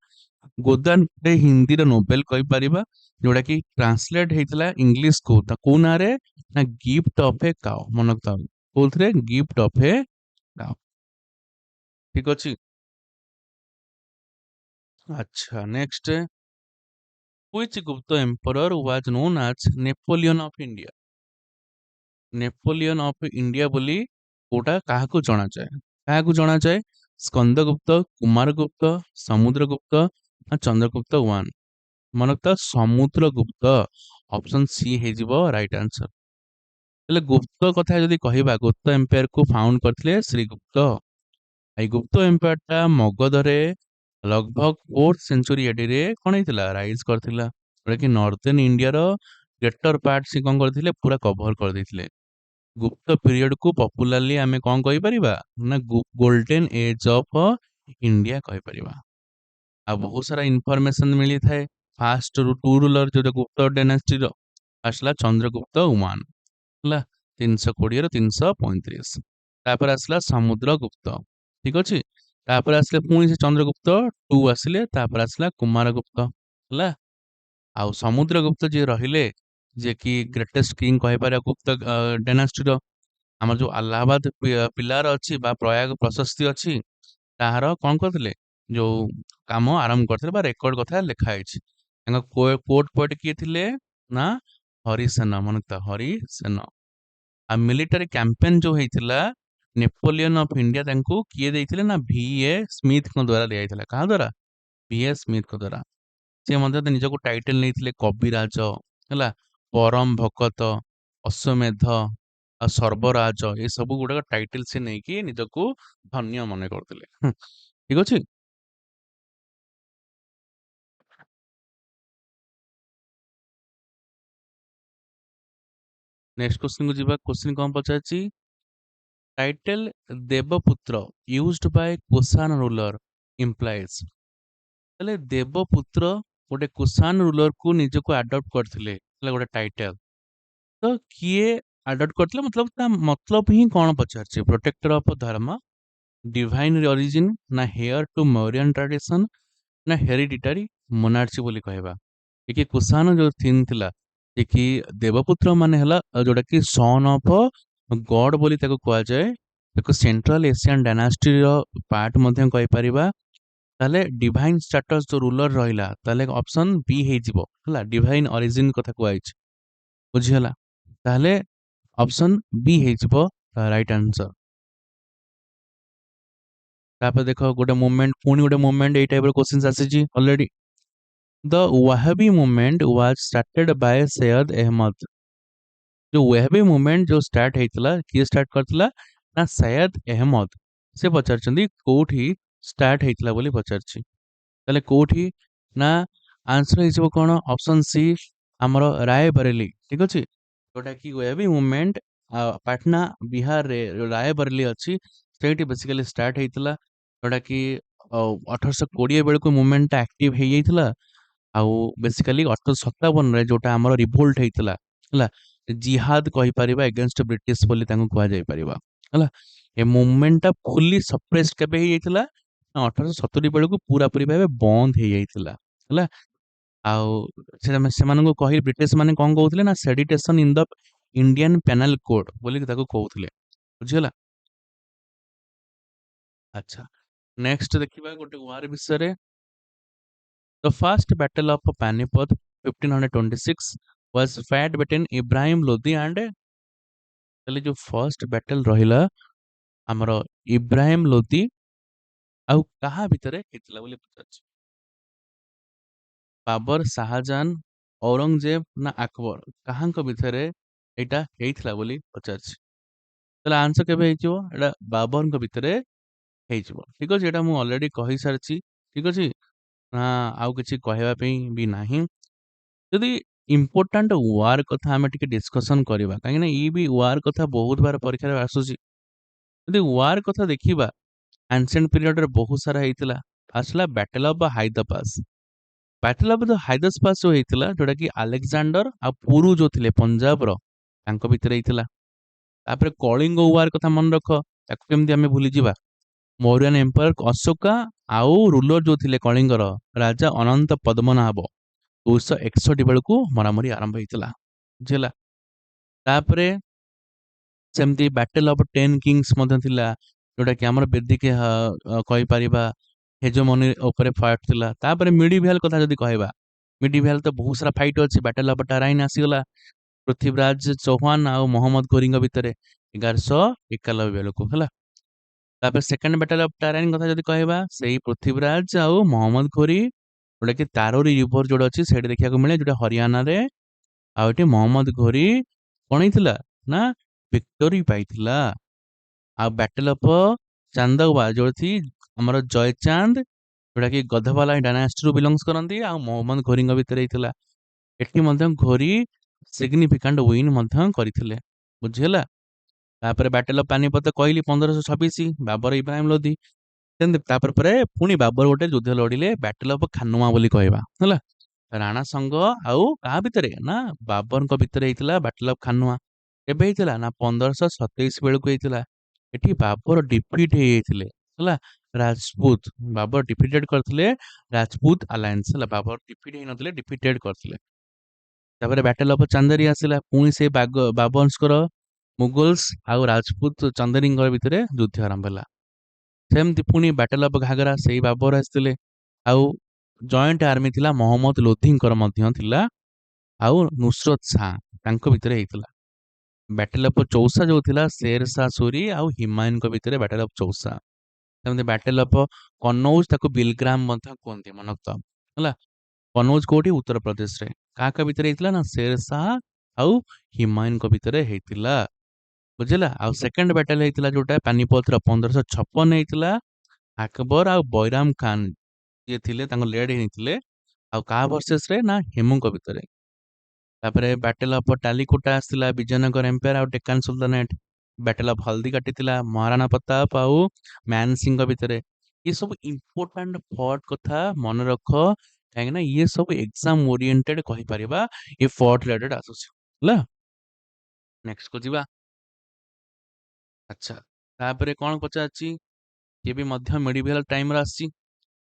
ଗୋଦାନରେ ହିନ୍ଦୀର ନୋବେଲ କହିପାରିବା, ଯୋଉଟା କି ଟ୍ରାନ୍ସଲେଟ ହେଇଥିଲା ଇଂଲିଶ କୁ କୋଉ ନାଁରେ ନା ଗିଫ୍ଟ ଅଫ ଏ କାଉ। ମନେ ରଖିଥାଅ, କୋଉଥିରେ, ଗିଫ୍ଟ ଅଫ ଏ କାଉ। ଠିକ ଅଛି। ଆଚ୍ଛା, next, which Gupta emperor was known as Napoleon of India? Napoleon of India ବୋଲି କୋଉଟା କାହାକୁ ଜଣାଯାଏ? କାହାକୁ ଜଣାଯାଏ? ସ୍କନ୍ଦଗୁପ୍ତ, କୁମାରଗୁପ୍ତ, ସମୁଦ୍ରଗୁପ୍ତ ନା ଚନ୍ଦ୍ରଗୁପ୍ତ ୱାନ? ମନେ ରଖିଥାଅ, ସମୁଦ୍ରଗୁପ୍ତ। ଅପସନ ସି ହେଇଯିବ ରାଇଟ ଆନ୍ସର। ହେଲେ ଗୁପ୍ତ କଥା ଯଦି କହିବା, ଗୁପ୍ତ ଏମ୍ପାୟାର କୁ ଫାଉଣ୍ଡ କରିଥିଲେ ଶ୍ରୀଗୁପ୍ତ। ଏଇ ଗୁପ୍ତ ଏମ୍ପାୟାର ଟା ମଗଧରେ ଲଗଭଗ 4th ସେଞ୍ଚୁରୀ ଏଡିରେ କଣ ହେଇଥିଲା, ରାଇଜ କରିଥିଲା। ଯୋଉଟା କି ନର୍ଦର୍ନ ଇଣ୍ଡିଆର ଗ୍ରେଟର ପାର୍ଟ ସେ କଣ କରିଥିଲେ, ପୁରା କଭର କରିଦେଇଥିଲେ। ଗୁପ୍ତ ପିରିୟଡ କୁ ପପୁଲାରଲି ଆମେ କଣ କହିପାରିବା ନା ଗୋଲ୍ଡେନ ଏଜ ଅଫ ଇଣ୍ଡିଆ କହିପାରିବା। ଆଉ ବହୁତ ସାରା ଇନଫରମେସନ ମିଳିଥାଏ। ଫାଷ୍ଟ ଟୁ ରୁଲର ଯୋଉଟା ଗୁପ୍ତ ଡାଇନାଷ୍ଟିର, ଫାଷ୍ଟ ହେଲା ଚନ୍ଦ୍ରଗୁପ୍ତ ୱାନ ହେଲା, 320 ରୁ 335। ତାପରେ ଆସିଲା ସମୁଦ୍ରଗୁପ୍ତ, ଠିକ ଅଛି। ତାପରେ ଆସିଲେ ପୁଣି ସେ ଚନ୍ଦ୍ରଗୁପ୍ତ ଟୁ ଆସିଲେ, ତାପରେ ଆସିଲା କୁମାରଗୁପ୍ତ ହେଲା। ଆଉ ସମୁଦ୍ରଗୁପ୍ତ ଯିଏ ରହିଲେ, ଯିଏ କି ଗ୍ରେଟେଷ୍ଟ କିଙ୍ଗ କହିପାରିବା ଗୁପ୍ତ ଡାଇନାଷ୍ଟିର। ଆମର ଯୋଉ ଆହ୍ଲାବାଦ ପିଲାର ଅଛି ବା ପ୍ରୟାଗ ପ୍ରଶସ୍ତି ଅଛି, ତାହାର କଣ କରିଥିଲେ, ଯୋଉ କାମ ଆରମ୍ଭ କରିଥିଲେ ବା ରେକର୍ଡ କଥା ଲେଖା ହେଇଛି। ତାଙ୍କ କୋର୍ଟ ପଏଣ୍ଟ କିଏ ଥିଲେ ନା ହରିସେନ। ମନେ ରଖିଥା, ହରିସେନ। ଆଉ ମିଲିଟାରୀ କ୍ୟାମ୍ପେନ ଯୋଉ ହେଇଥିଲା ନେପୋଲିୟନ ଅଫ ଇଣ୍ଡିଆ, ତାଙ୍କୁ କିଏ ଦେଇଥିଲେ ନା ଭି ଏ ସ୍ମିଥଙ୍କ ଦ୍ଵାରା ଦିଆଯାଇଥିଲା। କାହା ଦ୍ଵାରା? ଭି ଏ ସ୍ମିଥଙ୍କ ଦ୍ଵାରା। ସେ ମଧ୍ୟ ନିଜକୁ ଟାଇଟେଲ ନେଇଥିଲେ କବିରାଜ ହେଲା, ପରମ ଭକତ, ଅଶ୍ୱମେଧ ଆଉ ସର୍ବରାଜ, ଏ ସବୁ ଗୁଡାକ ଟାଇଟେଲ ସେ ନେଇକି ନିଜକୁ ଧନ୍ୟ ମନେ କରୁଥିଲେ। ଠିକ ଅଛି। नेक्स्ट क्वेश्चन को जीवा क्वेश्चन कौन पचारची title Devaputra used by Kushan ruler implies हेले देवपुत्र गोटे कुषाण रूलर को निजको अडॉप्ट करथिले हेले गोटे टाइटल तो किए अडॉप्ट करथिले मतलब ता मतलब ही कौन पचारची प्रोटेक्टर ऑफ धर्म डिवाइन ओरिजिन ना हेयर टू मौर्यन ट्रेडिशन ना हेरिडिटरी मोनार्ची बोली कहबा कि कुषाण जो थीम थिला कि देवपुत्र माने हला जोटा कि सन ऑफ गॉड बोली ताको कुआ जाए ताको सेंट्रल एशियन डायनास्टी रो पार्ट मध्यम कहि परिबा ताले डिवाइन स्टेटस जो रूलर रहिला ताले ऑप्शन बी हे जिवो हला डिवाइन ओरिजिन कथा कुआइछ बुझी हला ताले ऑप्शन बी हे जिवो राइट आंसर तापर देखो गोटे मूवमेंट पुनी गोटे मूवमेंट ए टाइप रो क्वेश्चंस आसीजी already the Wahhabi movement was started by Syed Ahmed जो वेहबी मूवमेंट जो स्टार्ट हेतला किए स्टार्ट करतला ना सैयद अहमद से पचारचंदी कोठी स्टार्ट हेतला बोली पचारची ताले कोठी ना आंसर हिसबो कोन ऑप्शन सी हमर रायबरेली ठीक अछि जोटा कि वेहबी मूवमेंट पाटना बिहार रे रायबरेली अछि सेठी बेसिकली स्टार्ट हेतला जोटा कि 1820 बेलको मूवमेंट एक्टिव हे जाइतला आउ बेसिकली 1857 रे जोटा हमर रिवोल्ट हेतला हला जिहाद कहि परिबा अगेंस्ट ब्रिटिश बोली तांको कुआ जाय परिबा हला ए मूवमेंट ता फुल्ली सप्रेस्ड केबे हे जाइतला 1870 बेलको पूरा पूरी भाबे बंद हे जाइतला हला आउ सेमाननको कहि ब्रिटिश माने कोन कहउतले ना sedition in the Indian penal code बोली ताको कहउतले बुझियला अच्छा नेक्स्ट देखिबा गोटे वार विषय The first battle of Panipat 1526 was fought between Ibrahim Lodi and ତାହେଲେ ଯୋଉ ଫର୍ଷ୍ଟ ବ୍ୟାଟଲ ରହିଲା ଆମର ଇବ୍ରାହିମ ଲୋଦି ଆଉ କାହା ଭିତରେ ହେଇଥିଲା ବୋଲି ପଚାରୁଛି ବାବର ଶାହଜାହାନ ଔରଙ୍ଗଜେବ ନା ଆକବର କାହାଙ୍କ ଭିତରେ ଏଇଟା ହେଇଥିଲା ବୋଲି ପଚାରୁଛି ତାହେଲେ ଆନ୍ସର କେବେ ହେଇଯିବ ଏଇଟା ବାବରଙ୍କ ଭିତରେ ହେଇଯିବ ଠିକ ଅଛି ଏଇଟା ମୁଁ ଅଲରେଡି କହିସାରିଛି ଠିକ ଅଛି ନା ଆଉ କିଛି କହିବା ପାଇଁ ବି ନାହିଁ ଯଦି ଇମ୍ପୋର୍ଟାଣ୍ଟ ୱାର କଥା ଆମେ ଟିକେ ଡିସ୍କସନ କରିବା କାହିଁକି ନା ଇ ବି ୱାର କଥା ବହୁତ ବାର ପରୀକ୍ଷାରେ ଆସୁଛି ଯଦି ୱାର କଥା ଦେଖିବା ଆନସେଣ୍ଟ ପିରିୟଡରେ ବହୁତ ସାରା ହେଇଥିଲା ଫାର୍ଷ୍ଟ ହେଲା battle of Hydaspes battle of the Hydaspes ଯୋଉ ହେଇଥିଲା ଯୋଉଟା କି ଆଲେକ୍ସାଣ୍ଡର ଆଉ ପୁରୁ ଯୋଉ ଥିଲେ ପଞ୍ଜାବର ତାଙ୍କ ଭିତରେ ହେଇଥିଲା ତାପରେ କଳିଙ୍ଗ ୱାର କଥା ମନେ ରଖ ତାକୁ କେମିତି ଆମେ ଭୁଲିଯିବା ମୌର୍ୟନ ଏମ୍ପାୟର ଅଶୋକା ଆଉ ରୁଲର ଯୋଉ ଥିଲେ କଳିଙ୍ଗର ରାଜା ଅନନ୍ତ ପଦ୍ମନାଭ 261 ବେଳକୁ ମରାମରି ଆରମ୍ଭ ହେଇଥିଲା ବୁଝିଲା ତାପରେ ସେମିତି ବ୍ୟାଟେଲ ଅଫ 10 କିଙ୍ଗସ୍ ମଧ୍ୟ ଥିଲା ଯୋଉଟା କି ଆମର ବେଦିକ କହିପାରିବା ହେଜୋମନି ଉପରେ ଫାଇଟ୍ ଥିଲା ତାପରେ ମିଡିଭାଲ କଥା ଯଦି କହିବା ମିଡିଭାଲ ତ ବହୁତ ସାରା ଫାଇଟ୍ ଅଛି ବ୍ୟାଟେଲ ଅଫ ଟାରାଇନ ଆସିଗଲା ପୃଥ୍ୱୀରାଜ ଚୌହାନ ଆଉ ମହମ୍ମଦ ଘୋରୀଙ୍କ ଭିତରେ 1191 ବେଳକୁ ହେଲା ତାପରେ ସେକେଣ୍ଡ ବ୍ୟାଟେଲ ଅଫ ଟାରାଇନ କଥା ଯଦି କହିବା ସେଇ ପୃଥ୍ୱୀରାଜ ଆଉ ମହମ୍ମଦ ଘୋରୀ ଯୋଉଟା କି ତାରୋରୀ ରିଭର ଯୋଉଟା ଅଛି ସେଇଠି ଦେଖିବାକୁ ମିଳେ ଯୋଉଟା ହରିୟାଣାରେ ଆଉ ଏଠି ମହମ୍ମଦ ଘୋରୀ କଣ ହେଇଥିଲା ନା ଭିକ୍ଟୋରୀ ପାଇଥିଲା ଆଉ ବ୍ୟାଟେଲ ଅଫ ଚାନ୍ଦୱା ଯୋଉଠି ଆମର ଜୟଚାନ୍ଦ ଯୋଉଟା କି ଗଧବାଲା ଡାଇନାଷ୍ଟ୍ରିରୁ ବିଲଙ୍ଗସ କରନ୍ତି ଆଉ ମହମ୍ମଦ ଘୋରୀଙ୍କ ଭିତରେ ହେଇଥିଲା ଏଠି ମଧ୍ୟ ଘୋରୀ ସିଗ୍ନିଫିକାଣ୍ଟ ୱିନ୍ ମଧ୍ୟ କରିଥିଲେ ବୁଝିହେଲା ତାପରେ ବ୍ୟାଟେଲ ଅଫ ପାନିପତ କହିଲି 1526 ବାବର ଇବ୍ରାହିମ ଲୋଧି ସେମିତି ତାପରେ ପରେ ପୁଣି ବାବର ଗୋଟେ ଯୁଦ୍ଧ ଲଢିଲେ ବ୍ୟାଟେଲ ଅଫ ଖାନୁଆ ବୋଲି କହିବା ହେଲା ରାଣା ସଂଘ ଆଉ କାହା ଭିତରେ ନା ବାବରଙ୍କ ଭିତରେ ହେଇଥିଲା ବ୍ୟାଟେଲ ଅଫ ଖାନୁଆ କେବେ ହେଇଥିଲା ନା 1527 ବେଳକୁ ହେଇଥିଲା ଏଠି ବାବର ଡିଫିଟ୍ ହେଇଯାଇଥିଲେ ହେଲା ରାଜପୁତ ବାବର ଡିଫିଟେଡ କରିଥିଲେ ରାଜପୁତ ଆଲାଏନ୍ସ ହେଲା ବାବର ଡିଫିଟ୍ ହେଇନଥିଲେ ଡିଫିଟେଡ କରିଥିଲେ ତାପରେ ବ୍ୟାଟେଲ ଅଫ ଚାନ୍ଦେରୀ ଆସିଲା ପୁଣି ସେ ବାବରଙ୍କର ମୁଗଲ୍ସ ଆଉ ରାଜପୁତ ଚନ୍ଦେରୀଙ୍କ ଭିତରେ ଯୁଦ୍ଧ ଆରମ୍ଭ ହେଲା ସେମିତି ପୁଣି ବ୍ୟାଟେଲ ଅଫ ଘାଗରା ସେଇ ବାବର ଆସିଥିଲେ ଆଉ ଜଏଣ୍ଟ ଆର୍ମି ଥିଲା ମହମ୍ମଦ ଲୋଧିଙ୍କର ମଧ୍ୟ ଥିଲା ଆଉ ନୁସରତ ଶାହ ତାଙ୍କ ଭିତରେ ହେଇଥିଲା ବ୍ୟାଟେଲ ଅଫ ଚୌସା ଯୋଉ ଥିଲା ଶେର ଶାହ ସୁରୀ ଆଉ ହିମାୟୁନଙ୍କ ଭିତରେ ବ୍ୟାଟେଲ ଅଫ ଚୌସା ସେମିତି ବ୍ୟାଟେଲ ଅଫ କନୌଜ ତାକୁ ବିଲଗ୍ରାମ ମଧ୍ୟ କୁହନ୍ତି ମନକ୍ତ ହେଲା କନୌଜ କୋଉଠି ଉତ୍ତରପ୍ରଦେଶରେ କାହା କାହା ଭିତରେ ହେଇଥିଲା ନା ଶେର ଶାହ ଆଉ ହିମାୟୁନଙ୍କ ଭିତରେ ହେଇଥିଲା ବୁଝିଲା ଆଉ ସେକେଣ୍ଡ ବ୍ୟାଟେଲ ହେଇଥିଲା ଯୋଉଟା ପାନିପତର 1556 ହେଇଥିଲା ଆକବର ଆଉ ବୈରାମ ଖାନ ଯିଏ ଥିଲେ ତାଙ୍କ ଲେଡ ହେଇଥିଲେ ଆଉ କାହା ଭର୍ସେସ ରେ ନା ହେମୁଙ୍କ ଭିତରେ ତାପରେ ବ୍ୟାଟେଲ ଅଫ ଟାଲିକୋଟା ଆସିଥିଲା, ବିଜୟନଗର ଏମ୍ପାୟାର ଆଉ ଡେକାନ ସୁଲତାନେଟ। ବ୍ୟାଟେଲ ଅଫ ହଳଦୀଘାଟି ଥିଲା ମହାରାଣା ପ୍ରତାପ ଆଉ ମାନ ସିଂଙ୍କ ଭିତରେ। ଏ ସବୁ ଇମ୍ପୋର୍ଟାଣ୍ଟ ଫର୍ଟ କଥା ମନେ ରଖ, କାହିଁକି ନା ଇଏ ସବୁ ଏକ୍ସାମ ଓରିଏଣ୍ଟେଡ କହିପାରିବା, ଏ ଫର୍ଟ ରିଲେଟେଡ ଆସୁଛି ହେଲା। ନେକ୍ସଟ କୁ ଯିବା। ଆଚ୍ଛା, ତାପରେ କଣ ପଚାରିଛି, ଇଏ ବି ମଧ୍ୟ ମିଡିଭେଲ ଟାଇମରେ ଆସିଛି।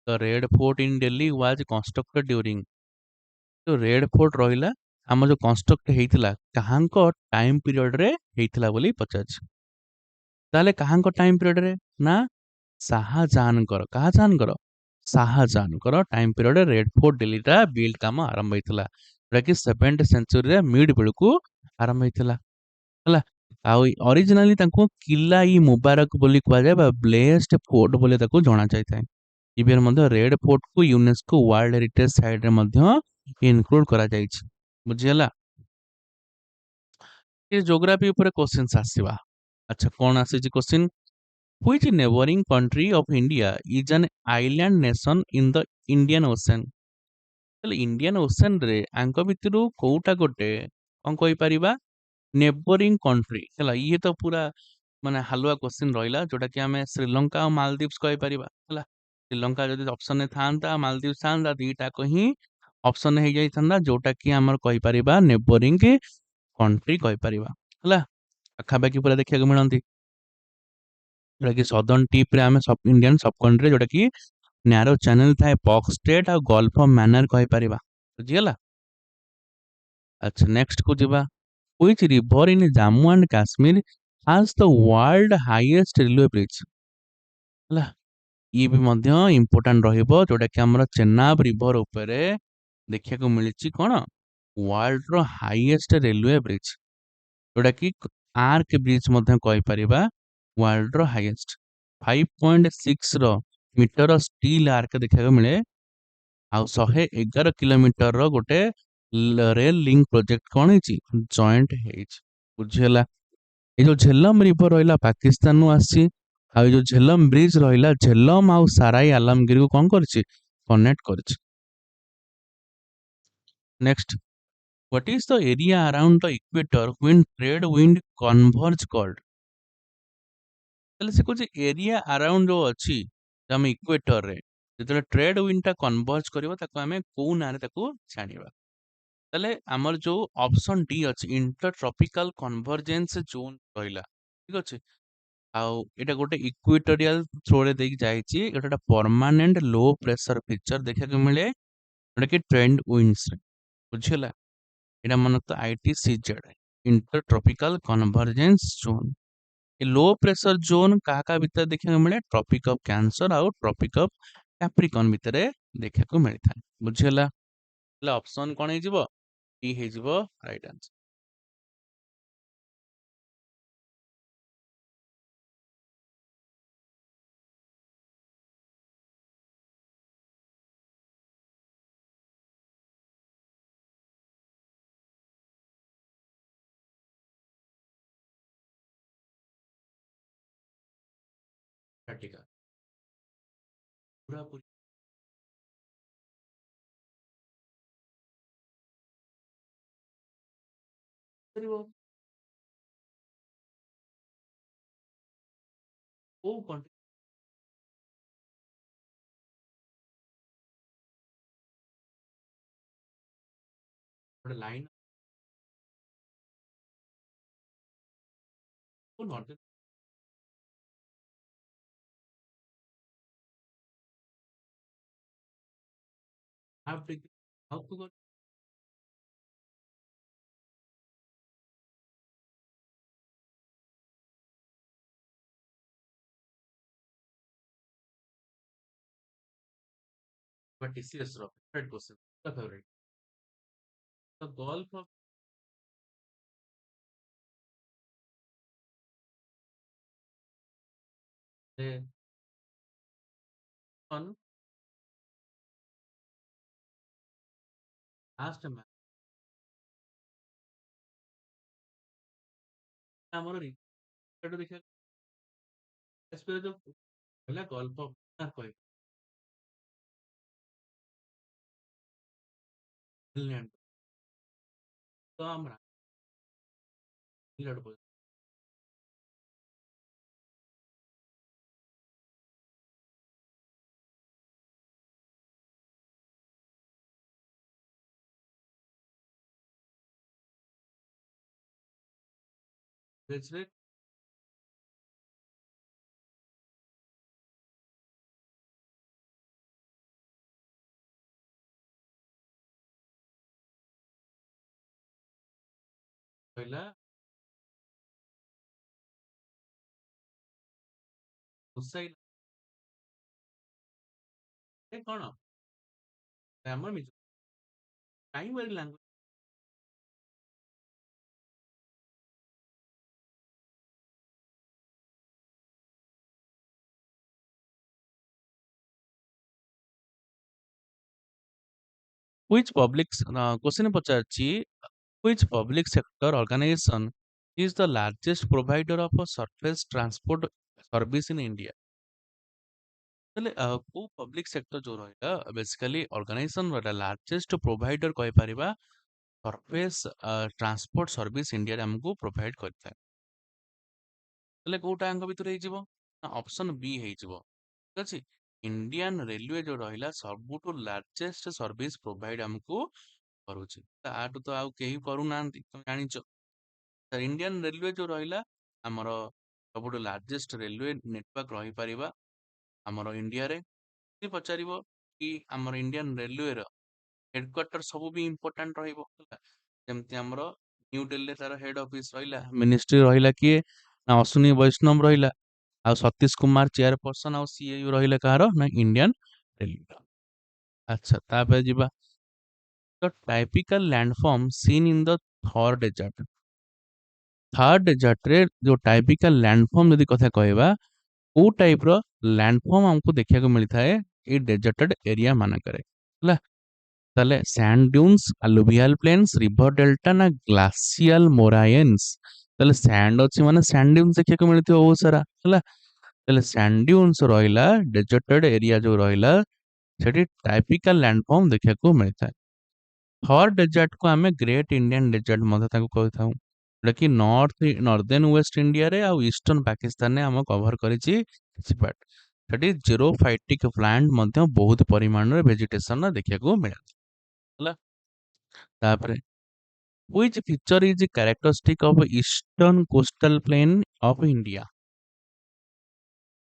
The Red Fort in Delhi was constructed during. ଯୋଉ ରେଡ ଫୋର୍ଟ ରହିଲା, ଆମ ଯୋଉ କନଷ୍ଟ୍ରକ୍ଟ ହେଇଥିଲା, କାହାଙ୍କ ଟାଇମ ପିରିୟଡରେ ହେଇଥିଲା ବୋଲି ପଚାରିଛି। ତାହେଲେ କାହାଙ୍କ ଟାଇମ ପିରିୟଡରେ, ନା ଶାହାଜାହାନଙ୍କର। କାହା ଜାହାନଙ୍କର? ଶାହାଜାହାନଙ୍କର ଟାଇମ ପିରିୟଡରେ ରେଡ ଫୋର୍ଟ ଦିଲ୍ଲୀଟା ବିଲ୍ଡ କାମ ଆରମ୍ଭ ହେଇଥିଲା, ଯୋଉଟା କି 7th ସେଞ୍ଚୁରୀରେ ମିଡ ବେଳକୁ ଆରମ୍ଭ ହେଇଥିଲା ହେଲା। ଆଉ ଅରିଜିନାଲି ତାଙ୍କୁ କିଲା ଇ ମୁବାରକ ବୋଲି କୁହାଯାଏ, ବା ବ୍ଲେସ୍ଡ ଫୋର୍ଟ ବୋଲି ତାକୁ ଜଣା ଯାଇଥାଏ। ଇଭେନ ମଧ୍ୟ ରେଡ ଫୋର୍ଟକୁ ୟୁନେସ୍କୋ ୱାର୍ଲଡ ହେରିଟେଜ ସାଇଟରେ ମଧ୍ୟ ଇନକ୍ଲୁଡ କରାଯାଇଛି। ବୁଝିହେଲା? ଏ ଜୋଗ୍ରାଫି ଉପରେ କ୍ୱେଶ୍ଚିନ୍ସ ଆସିବା। ଆଚ୍ଛା, କଣ ଆସିଛି question? Which neighboring country of India is an island nation in the Indian Ocean? ତାହେଲେ ଇଣ୍ଡିଆନ ଓସେନରେ ଆଙ୍କ ଭିତରୁ କୋଉଟା ଗୋଟେ କଣ କହିପାରିବା, ନେବରିଂ କଣ୍ଟ୍ରି ହେଲା। ଇଏ ତ ପୁରା ମାନେ ହାଲୁଆ କ୍ୱେଶ୍ଚିନ୍ ରହିଲା, ଯୋଉଟା କି ଆମେ ଶ୍ରୀଲଙ୍କା ଆଉ ମାଲଦୀପ୍ସ କହିପାରିବା ହେଲା। ଶ୍ରୀଲଙ୍କା ଯଦି ଅପସନରେ ଥାନ୍ତା, ମାଲଦୀପ୍ସ ଥାନ୍ତା, ଦିଟାକ ହିଁ ଅପସନ ହେଇଯାଇଥାନ୍ତା, ଯୋଉଟା କି ଆମର କହିପାରିବା ନେବରିଂ କଣ୍ଟ୍ରି କହିପାରିବା ହେଲା। ପାଖାପାଖି ପୁରା ଦେଖିବାକୁ ମିଳନ୍ତି, ଯୋଉଟା କି ସଦର୍ନ ଟିପରେ ଆମେ ଇଣ୍ଡିଆନ ସବ କଣ୍ଟ୍ରି, ଯୋଉଟା କି ନ୍ୟାରୋ ଚ୍ୟାନେଲ ଥାଏ, ପକ୍ ଷ୍ଟେଟ ଆଉ ଗଲ୍ଫ ଅଫ ମ୍ୟାନର କହିପାରିବା। ବୁଝିଗଲା? ଆଚ୍ଛା, ନେକ୍ସଟ କୁ ଯିବା। Which river in Jammu and Kashmir has the world highest railway bridge? ହେଲା, ଇଏ ବି ମଧ୍ୟ ଇମ୍ପୋର୍ଟାଣ୍ଟ ରହିବ, ଯୋଉଟା କି ଆମର ଚେନାବ ରିଭର ଉପରେ ଦେଖିବାକୁ ମିଳିଛି କଣ, ୱାର୍ଲଡର ହାଇଏଷ୍ଟ ରେଲୱେ ବ୍ରିଜ, ଯୋଉଟା କି ଆର୍କ ବ୍ରିଜ ମଧ୍ୟ କହିପାରିବା, ୱାର୍ଲଡର ହାଇଏଷ୍ଟ। 5.6 ର ମିଟର ଷ୍ଟିଲ ଆର୍କ ଦେଖିବାକୁ ମିଳେ, ଆଉ 111 କିଲୋମିଟରର ଗୋଟେ ରେଲ ଲିଙ୍କ ପ୍ରୋଜେକ୍ଟ କଣ ହେଇଛି, ଜଏଣ୍ଟ ହେଇଛି। ବୁଝିହେଲା? ଏଇ ଯୋଉ ଝେଲମ ରିଭର ରହିଲା ପାକିସ୍ତାନରୁ ଆସିଛି, ଆଉ ଏଇ ଯୋଉ ଝେଲମ ବ୍ରିଜ ରହିଲା, ଝେଲମ ଆଉ ସାରାଇ ଆଲମଗିରକୁ କଣ କରିଛି, କନେକ୍ଟ କରିଛି। Next, what is the area around the equator when trade wind converge called? ତାହେଲେ ସେ କହୁଛି ଏରିଆ ଆରାଉଣ୍ଡ ଯୋଉ ଅଛି ଆମ ଇକ୍ୱେଟରରେ, ଯେତେବେଳେ ଟ୍ରେଡ ୱିଣ୍ଡ ଟା କନଭର୍ଜ କରିବ, ତାକୁ ଆମେ କୋଉ ନାଁରେ ତାକୁ ଜାଣିବା? ତାହେଲେ ଆମର ଯୋଉ ଅପସନ ଡି ଅଛି, ଇଣ୍ଟର ଟ୍ରପିକାଲ କନଭରଜେନ୍ସ ଜୋନ ରହିଲା, ଠିକ ଅଛି। ଆଉ ଏଇଟା ଗୋଟେ ଇକ୍ୱେଟୋରିଆଲ ଥ୍ରୋରେ ଦେଇକି ଯାଇଛି, ଏଇଟା ଗୋଟେ ପରମାନେଣ୍ଟ ଲୋ ପ୍ରେସର ଫିଚର ଦେଖିବାକୁ ମିଳେ, ଯୋଉଟା କି ଟ୍ରେଣ୍ଡ ୱିଣ୍ଡସରେ। ବୁଝିହେଲା? ଏଇଟା ମନେ ତ ITCZ, inter tropical convergence zone. ଏ लो प्रेशर जोन କାହା କାହା ଭିତରେ ଦେଖିବାକୁ ମିଳେ, ଟ୍ରପିକ ଅଫ କ୍ୟାନ୍ସର ଆଉ ଟ୍ରପିକ ଅଫ କ୍ୟାପ୍ରିକନ ଭିତରେ ଦେଖିବାକୁ ମିଳିଥାଏ। ବୁଝିହେଲା? ହେଲେ ଅପସନ କଣ ହେଇଯିବ, ଟି ହେଇଯିବ ରାଇଟ ଆନ୍ସର। କାଟିକା ପୁରା କରିବ, କୋଉ କଣ୍ଟ୍ରି ଗୋଟେ ଲାଇନ ନର୍ଥ ଆଫ୍ରିକା ସାଉଥକୁ ବା TCS ର ଫେଭରାଇଟ କ୍ୱେଶ୍ଚନ, ଫେଭରାଇଟ। ତ ଗଲ୍ଫ ଅଫ ଲାଷ୍ଟ ମ୍ୟାଚ ଆମର ଦେଖିବାକୁ ଯୋଉ ହେଲା ଗଲ୍ଫ ଅଫ କହିବେ ଇଂଲଣ୍ଡ। ତ ଆମ ରାଜ୍ୟରେ କହିଲା ସୋସାଇଟି କଣ ଆମର ନିଜ primary language which public question ପଚାରିଛି which public sector organization is the largest provider of a surface transport service in India? ତାହେଲେ କୋଉ ପବ୍ଲିକ ସେକ୍ଟର ଯୋଉ ରହିଲା ବେସିକାଲି ଅର୍ଗାନାଇଜେସନ ରହିଲା ଲାର୍ଜେଷ୍ଟ ପ୍ରୋଭାଇଡର କହିପାରିବା ସରଫେସ୍ ଟ୍ରାନ୍ସପୋର୍ଟ ସର୍ଭିସ ଇଣ୍ଡିଆରେ ଆମକୁ ପ୍ରୋଭାଇଡ କରିଥାଏ। ତାହେଲେ କୋଉଟା ଆଙ୍କ ଭିତରେ ହେଇଯିବ ନା ଅପସନ ବି ହେଇଯିବ। ଠିକ ଅଛି ଇଣ୍ଡିଆନ ରେଲୱେ ଯୋଉ ରହିଲା ସବୁଠୁ ଲାର୍ଜେଷ୍ଟ ସର୍ଭିସ ପ୍ରୋଭାଇଡ ଆମକୁ କରୁଛି ତାଠୁ ତ ଆଉ କେହି କରୁନାହାନ୍ତି ତମେ ଜାଣିଛ। ଇଣ୍ଡିଆନ ରେଲୱେ ଯୋଉ ରହିଲା ଆମର ସବୁଠୁ ଲାର୍ଜେଷ୍ଟ ରେଲୱେ ନେଟୱାର୍କ ରହିପାରିବା ଆମର ଇଣ୍ଡିଆରେ। ଯଦି ପଚାରିବ କି ଆମର ଇଣ୍ଡିଆନ ରେଲୱେର ହେଡକ୍ୱାର୍ଟର ସବୁ ବି ଇମ୍ପୋର୍ଟାଣ୍ଟ ରହିବ ହେଲା ଯେମିତି ଆମର ନ୍ୟୁ ଦିଲ୍ଲୀରେ ତାର ହେଡ ଅଫିସ ରହିଲା ମିନିଷ୍ଟ୍ରି ରହିଲା କିଏ ନା ଅଶ୍ୱିନୀ ବୈଷ୍ଣବ ରହିଲା ଆଉ ସତୀଶ କୁମାର ଚେୟାରପର୍ସନ ଆଉ ସିଏୟୁ ରହିଲା କାହାର ନା ଇଣ୍ଡିଆନ ରେଲୱେ। ଆଚ୍ଛା ତାପରେ ଯିବା ତ ଟାଇପିକାଲ ଲ୍ୟାଣ୍ଡଫର୍ମ ସିନ୍ ଇନ୍ ଦ ଥର୍ ଡେଜର୍ଟ। ଥାର୍ଡ ଡେଜର୍ଟରେ ଯୋଉ ଟାଇପିକାଲ ଲ୍ୟାଣ୍ଡଫର୍ମ ଯଦି କଥା କହିବା କୋଉ ଟାଇପ ର ଲ୍ୟାଣ୍ଡଫର୍ମ ଆମକୁ ଦେଖିବାକୁ ମିଳିଥାଏ ଏଇ ଡେଜର୍ଟେଡ ଏରିଆ ମାନଙ୍କରେ ହେଲା। ତାହେଲେ ସ୍ୟାଣ୍ଡ ଡ୍ୟୁନ୍ସ ଆଲୁଭିଆଲ ପ୍ଲେନ୍ସ ରିଭର ଡେଲ୍ଟା ନା ଗ୍ଲାସିଆଲ ମୋରାଇନ୍ସ। ତାହେଲେ ସ୍ୟାଣ୍ଡ ଅଛି ମାନେ ସ୍ୟାଣ୍ଡ ଡ୍ୟୁନ୍ସ ଦେଖିବାକୁ ମିଳିଥିବ ବହୁତ ସାରା ହେଲା। ତାହେଲେ ସ୍ୟାଣ୍ଡ ଡ୍ୟୁନ୍ସ ରହିଲା ଡେଜର୍ଟେଡ ଏରିଆ ଯୋଉ ରହିଲା ସେଠି ଟାଇପିକାଲ ଲ୍ୟାଣ୍ଡଫର୍ମ ଦେଖିବାକୁ ମିଳିଥାଏ। ଥର୍ ଡେଜର୍ଟକୁ ଆମେ ଗ୍ରେଟ୍ ଇଣ୍ଡିଆନ ଡେଜର୍ଟ ମଧ୍ୟ ତାକୁ କହିଥାଉ ଯୋଉଟା କି ନର୍ଦେର୍ନ ୱେଷ୍ଟ ଇଣ୍ଡିଆରେ ଆଉ ଇଷ୍ଟର୍ନ ପାକିସ୍ତାନରେ ଆମ କଭର କରିଛି କିଛି ପାର୍ଟ। ସେଠି ଜିରୋ ଫାଇଟିକ ପ୍ଲାଣ୍ଟ ମଧ୍ୟ ବହୁତ ପରିମାଣରେ ଭେଜିଟେସନ ଦେଖିବାକୁ ମିଳେ ହେଲା। ତାପରେ which feature is characteristic of eastern coastal plain of India?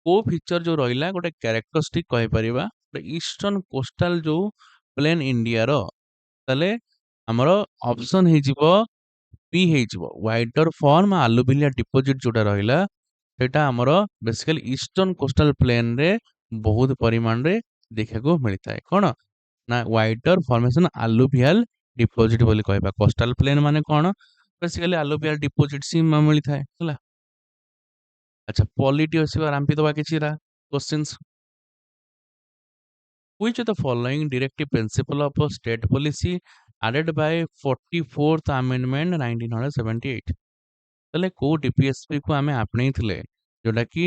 କୋଉ ଫିଚର ଯୋଉ ରହିଲା ଗୋଟେ କ୍ୟାରେକ୍ଟରିଷ୍ଟିକ କହିପାରିବା ଇଷ୍ଟର୍ନ କୋଷ୍ଟାଲ ଯୋଉ ପ୍ଲେନ ଇଣ୍ଡିଆର ତାହେଲେ ଆମର ଅପସନ ହେଇଯିବ ପି ହେଇଯିବ ୱାଇଡର ଫର୍ମ ଆଲୁଭିଲିଆ ଡିପୋଜିଟ ଯୋଉଟା ରହିଲା ସେଇଟା ଆମର ବେସିକାଲି ଇଷ୍ଟର୍ନ କୋଷ୍ଟାଲ ପ୍ଲେନରେ ବହୁତ ପରିମାଣରେ ଦେଖିବାକୁ ମିଳିଥାଏ କଣ ନା ୱାଇଡର ଫର୍ମେସନ ଆଲୁଭିଆଲ ଡିପୋଜିଟ ବୋଲି କହିବା କୋଷ୍ଟାଲ ପ୍ଲେନ ମାନେ କଣ ବେସିକାଲି ଆଲୁଭିଆଲ ଡିପୋଜିଟ ସି ମିଳିଥାଏ ହେଲା। ଆଚ୍ଛା ପଲିଟି ଆସିବା ରାମ୍ପି ଦବା କିଛିଟା questions which of the following directive principle of a state policy added by 44th amendment 1978? ତାହେଲେ କୋଉ ଡିପିଏସପି କୁ ଆମେ ଆପଣେଇଥିଲେ ଯୋଉଟା କି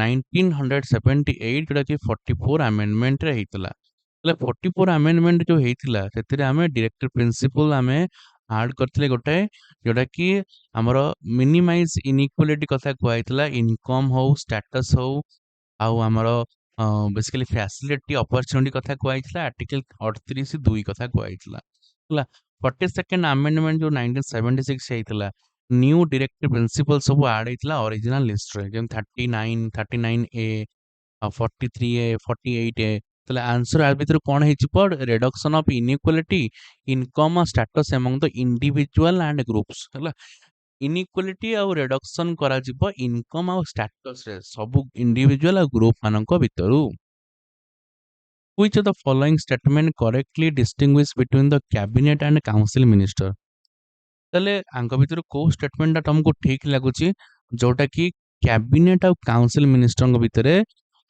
1978 ଯୋଉଟା କି 44 ଆମେଣ୍ଡମେଣ୍ଟରେ ହେଇଥିଲା। ତାହେଲେ 44 ଆମେଣ୍ଡମେଣ୍ଟ ଯୋଉ ହେଇଥିଲା ସେଥିରେ ଆମେ ଡିରେକ୍ଟିଭ ପ୍ରିନ୍ସିପଲ ଆମେ ଆଡ୍ କରିଥିଲେ ଗୋଟେ ଯୋଉଟା କି ଆମର ମିନିମାଇଜ ଇନଇକ୍ୱାଲିଟି କଥା କୁହାଯାଇଥିଲା ଇନକମ୍ ହଉ ଷ୍ଟାଟସ୍ ହଉ ଆଉ ଆମର ବେସିକାଲି ଫ୍ୟାସିଲିଟି ଅପରଚ୍ୟୁନିଟି କଥା କୁହାଯାଇଥିଲା ଆର୍ଟିକଲ 38(2) କଥା କୁହାଯାଇଥିଲା ହେଲା। 42nd ଆମେଣ୍ଡମେଣ୍ଟ ଯୋଉ 1976 ହେଇଥିଲା ନ୍ୟୁ ଡିରେକ୍ଟିଭ ପ୍ରିନ୍ସିପଲ ସବୁ ଆଡ୍ ହେଇଥିଲା ଅରିଜିନାଲ ଲିଷ୍ଟରେ ଯେମିତି 39 39A 43A 48A। ତାହେଲେ ଆନ୍ସର ଆ ଭିତରୁ କଣ ହେଇଯିବ reduction of inequality income status among the individual and groups ହେଲା। ଇନଇକ୍ୱାଲିଟି ଆଉ ରିଡକ୍ସନ କରାଯିବ ଇନକମ୍ ଆଉ ଷ୍ଟାଟସରେ ସବୁ ଇଣ୍ଡିଭିଜୁଆଲ ଆଉ ଗ୍ରୁପ ମାନଙ୍କ ଭିତରୁ। Which of the following statement correctly distinguish between the cabinet and council minister? ତାହେଲେ ଆଙ୍କ ଭିତରୁ କୋଉ ଷ୍ଟେଟମେଣ୍ଟଟା ତମକୁ ଠିକ ଲାଗୁଛି ଯୋଉଟା କି କ୍ୟାବିନେଟ ଆଉ କାଉନସିଲ ମିନିଷ୍ଟରଙ୍କ ଭିତରେ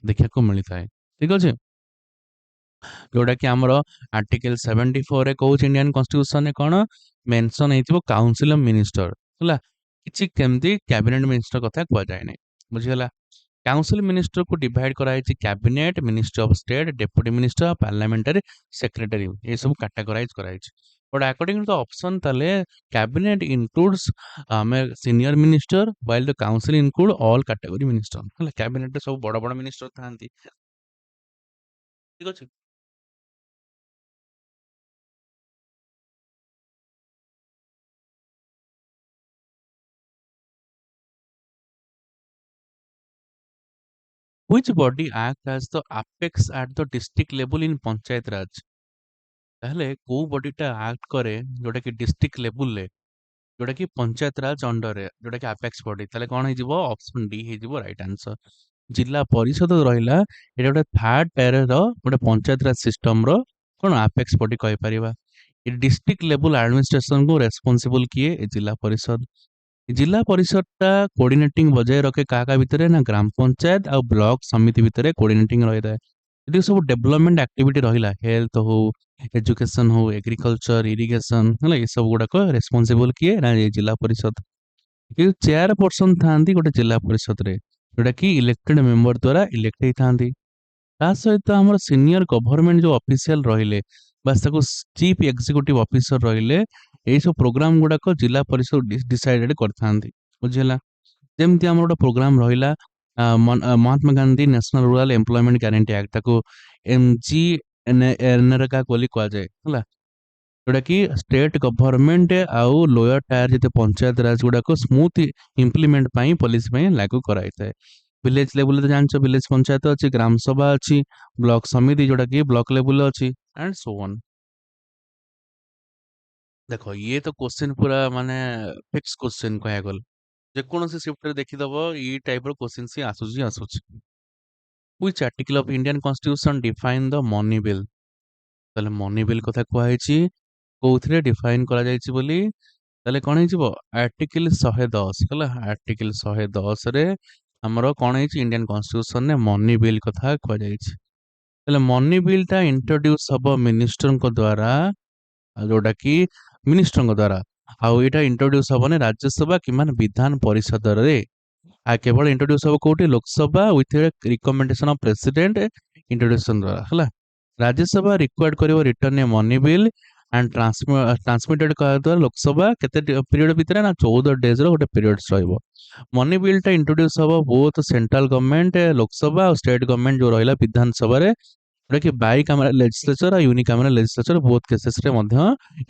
ଦେଖିବାକୁ ମିଳିଥାଏ ଠିକ ଅଛି ଯୋଉଟା କି ଆମର ଆର୍ଟିକଲ 74 ରେ କହୁଛି ଇଣ୍ଡିଆନ କନଷ୍ଟିଟ୍ୟୁସନରେ କଣ ମେନସନ ହେଇଥିବ କାଉନସିଲ ଅଫ ମିନିଷ୍ଟର ହେଲା କିଛି କେମିତି କ୍ୟାବିନେଟ ମିନିଷ୍ଟର କଥା କୁହାଯାଏ ନାହିଁ ବୁଝିଗଲା। କାଉନସିଲ ମିନିଷ୍ଟରକୁ ଡିଭାଇଡ କରାଯାଇଛି cabinet ministry of state deputy minister parliamentary secretary ଏ ସବୁ କାଟାଗୋରାଇଜ କରାଯାଇଛି। But according to the option, tale cabinet includes senior minister, while the council include all category minister. Like cabinet रे सब बड़ा बड़ा minister थांती. ठीक ଅଛି. Which body act as the apex at the district level in panchayat raj? ତାହେଲେ କୋଉ ବଡିଟା act କରେ ଯୋଉଟା କି ଡିଷ୍ଟ୍ରିକ୍ଟ ଲେବୁଲରେ ଯୋଉଟା କି ପଞ୍ଚାୟତ ରାଜ ଅଣ୍ଡରରେ ଯୋଉଟା କି ଆପେକ୍ସ ବଡି ତାହେଲେ କଣ ହେଇଯିବ ଅପସନ ଡି ହେଇଯିବ ରାଇଟ ଆନ୍ସର। ଜିଲ୍ଲା ପରିଷଦ ରହିଲା ଏଟା ଗୋଟେ ଥାର୍ଡ ଟାୟାରର ଗୋଟେ ପଞ୍ଚାୟତ ରାଜ ସିଷ୍ଟମର କଣ ଆପେକ୍ସ ବଡି କହିପାରିବା। ଏ ଡିଷ୍ଟ୍ରିକ୍ଟ ଲେବୁଲ ଆଡମିନିଷ୍ଟ୍ରେସନକୁ ରେସ୍ପନ୍ସିବୁଲ କିଏ ଏ ଜିଲ୍ଲା ପରିଷଦ। ଜିଲ୍ଲା ପରିଷଦଟା କୋଅର୍ଡିନେଟିଂ ବଜାୟ ରଖେ କାହା କାହା ଭିତରେ ନା ଗ୍ରାମ ପଞ୍ଚାୟତ ଆଉ ବ୍ଲକ ସମିତି ଭିତରେ କୋଅର୍ଡିନେଟିଂ ରହିଥାଏ। ଯଦି ସବୁ ଡେଭଲପମେଣ୍ଟ ଆକ୍ଟିଭିଟି ରହିଲା ହେଲ୍ଥ ହଉ ଏଜୁକେସନ ହଉ ଏଗ୍ରିକଲଚର ଇରିଗେସନ ହେଲା ଏସବୁ ଗୁଡାକ ରେସ୍ପନ୍ସିବୁଲ କିଏ ନା ଏ ଜିଲ୍ଲା ପରିଷଦ। କିନ୍ତୁ ଚେୟାର ପର୍ସନ ଥାନ୍ତି ଗୋଟେ ଜିଲ୍ଲା ପରିଷଦରେ ଯୋଉଟା କି ଇଲେକ୍ଟେଡ ମେମ୍ବର ଦ୍ୱାରା ଇଲେକ୍ଟ ହେଇଥାନ୍ତି। ତା ସହିତ ଆମର ସିନିୟର ଗଭର୍ଣ୍ଣମେଣ୍ଟ ଯୋଉ ଅଫିସିଆଲ ରହିଲେ ବା ତାକୁ ଚିଫ ଏକ୍ଜିକ୍ୟୁଟିଭ ଅଫିସର ରହିଲେ ଏଇ ସବୁ ପ୍ରୋଗ୍ରାମ ଗୁଡାକ ଜିଲ୍ଲା ପରିଷଦ ଡିସାଇଡେଡ କରିଥାନ୍ତି ବୁଝିହେଲା। ଯେମିତି ଆମର ଗୋଟେ ପ୍ରୋଗ୍ରାମ ରହିଲା Mahatma Gandhi national rural employment guarantee act ତାକୁ ଏମଜି ଏନରେଗା ବୋଲି କୁହାଯାଏ ହେଲା। ଯୋଉଟା କି ଷ୍ଟେଟ ଗଭର୍ଣ୍ଣମେଣ୍ଟ ଆଉ ଲୋୟର ଟାୟାର ଯେତେ ପଞ୍ଚାୟତ ରାଜ ଗୁଡାକ ସ୍ମୁଥ ଇମ୍ପ୍ଲିମେଣ୍ଟ ପାଇଁ ପଲିସି ପାଇଁ ଲାଗୁ କରାଯାଇଥାଏ। ଭିଲେଜ ଲେବୁଲରେ ତ ଜାଣିଛ ଭିଲେଜ ପଞ୍ଚାୟତ ଅଛି ଗ୍ରାମ ସଭା ଅଛି ବ୍ଲକ ସମିତି ଯୋଉଟା କି ବ୍ଲକ ଲେବୁଲ ଅଛି ଆଣ୍ଡ ସୋ ଅନ୍। ଦେଖ ଇଏ ତ କୋଶ୍ଚିନ୍ ପୁରା ମାନେ ଫିକ୍ସ କୋଶ୍ଚିନ୍ କହିବାକୁ ଗଲେ ଯେକୌଣସି ଶିଫ୍ଟରେ ଦେଖିଦବ ଏଇ ଟାଇପ ର କୋଶ୍ଚିନ୍ ସି ଆସୁଛି ଆସୁଛି। Which article of Indian Constitution define the money bill? ତାହେଲେ ମନି ବିଲ୍ କଥା କୁହାଯାଇଛି କୋଉଥିରେ ଡିଫାଇନ କରାଯାଇଛି ବୋଲି ତାହେଲେ କଣ ହେଇଯିବ ଆର୍ଟିକିଲ 110 ହେଲା। ଆର୍ଟିକିଲ 110 ରେ ଆମର କଣ ହେଇଛି ଇଣ୍ଡିଆନ କନଷ୍ଟିଟ୍ୟୁସନରେ ମନି ବିଲ୍ କଥା କୁହାଯାଇଛି। ତାହେଲେ ମନି ବିଲ୍ ଟା ଇଣ୍ଟ୍ରୋଡ୍ୟୁସ ହବ ମିନିଷ୍ଟରଙ୍କ ଦ୍ଵାରା ଯୋଉଟା କି ମିନିଷ୍ଟରଙ୍କ ଦ୍ଵାରା ଆଉ ଏଇଟା ଇଣ୍ଟ୍ରୋଡ୍ୟୁସ ହବନି ରାଜ୍ୟସଭା କିମ୍ବା ବିଧାନ ପରିଷଦରେ କେବଳ ଇଣ୍ଟ୍ରୋଡ୍ୟୁସ ହବ କୋଉଠି ଲୋକସଭା ୱିଥ ରିକମେଣ୍ଡେସନ ଅଫ ପ୍ରେସିଡେଣ୍ଟ ଇଣ୍ଟ୍ରୋଡ୍ୟୁସନ ଦ୍ୱାରା ହେଲା। ରାଜ୍ୟସଭା ରିକ୍ୱାର୍ଡ କରିବ return A money bill and transmitted କରିବା ଦ୍ୱାରା ଲୋକସଭା କେତେ ପିରିୟଡ଼ ଭିତରେ ନା 14 ଡେଜ ର ଗୋଟେ ପିରିୟଡ଼ ରହିବ। ମନି ବିଲ୍ ଟା ଇଣ୍ଟ୍ରୋଡ୍ୟୁସ ହବ ବୋଥ ସେଣ୍ଟ୍ରାଲ ଗଭର୍ଣ୍ଣମେଣ୍ଟ ଲୋକସଭା ଆଉ ଷ୍ଟେଟ ଗଭର୍ଣ୍ଣମେଣ୍ଟ ଯୋଉ ରହିଲା ବିଧାନସଭାରେ ଯୋଉଟା କି ବାଇ କାମେରା ଲେଜିସ୍ଲେଚର ଆଉ ୟୁନି କାମେରା ଲେଜିସ୍ଲେଚର ବୋଥ କେସେସ ରେ ମଧ୍ୟ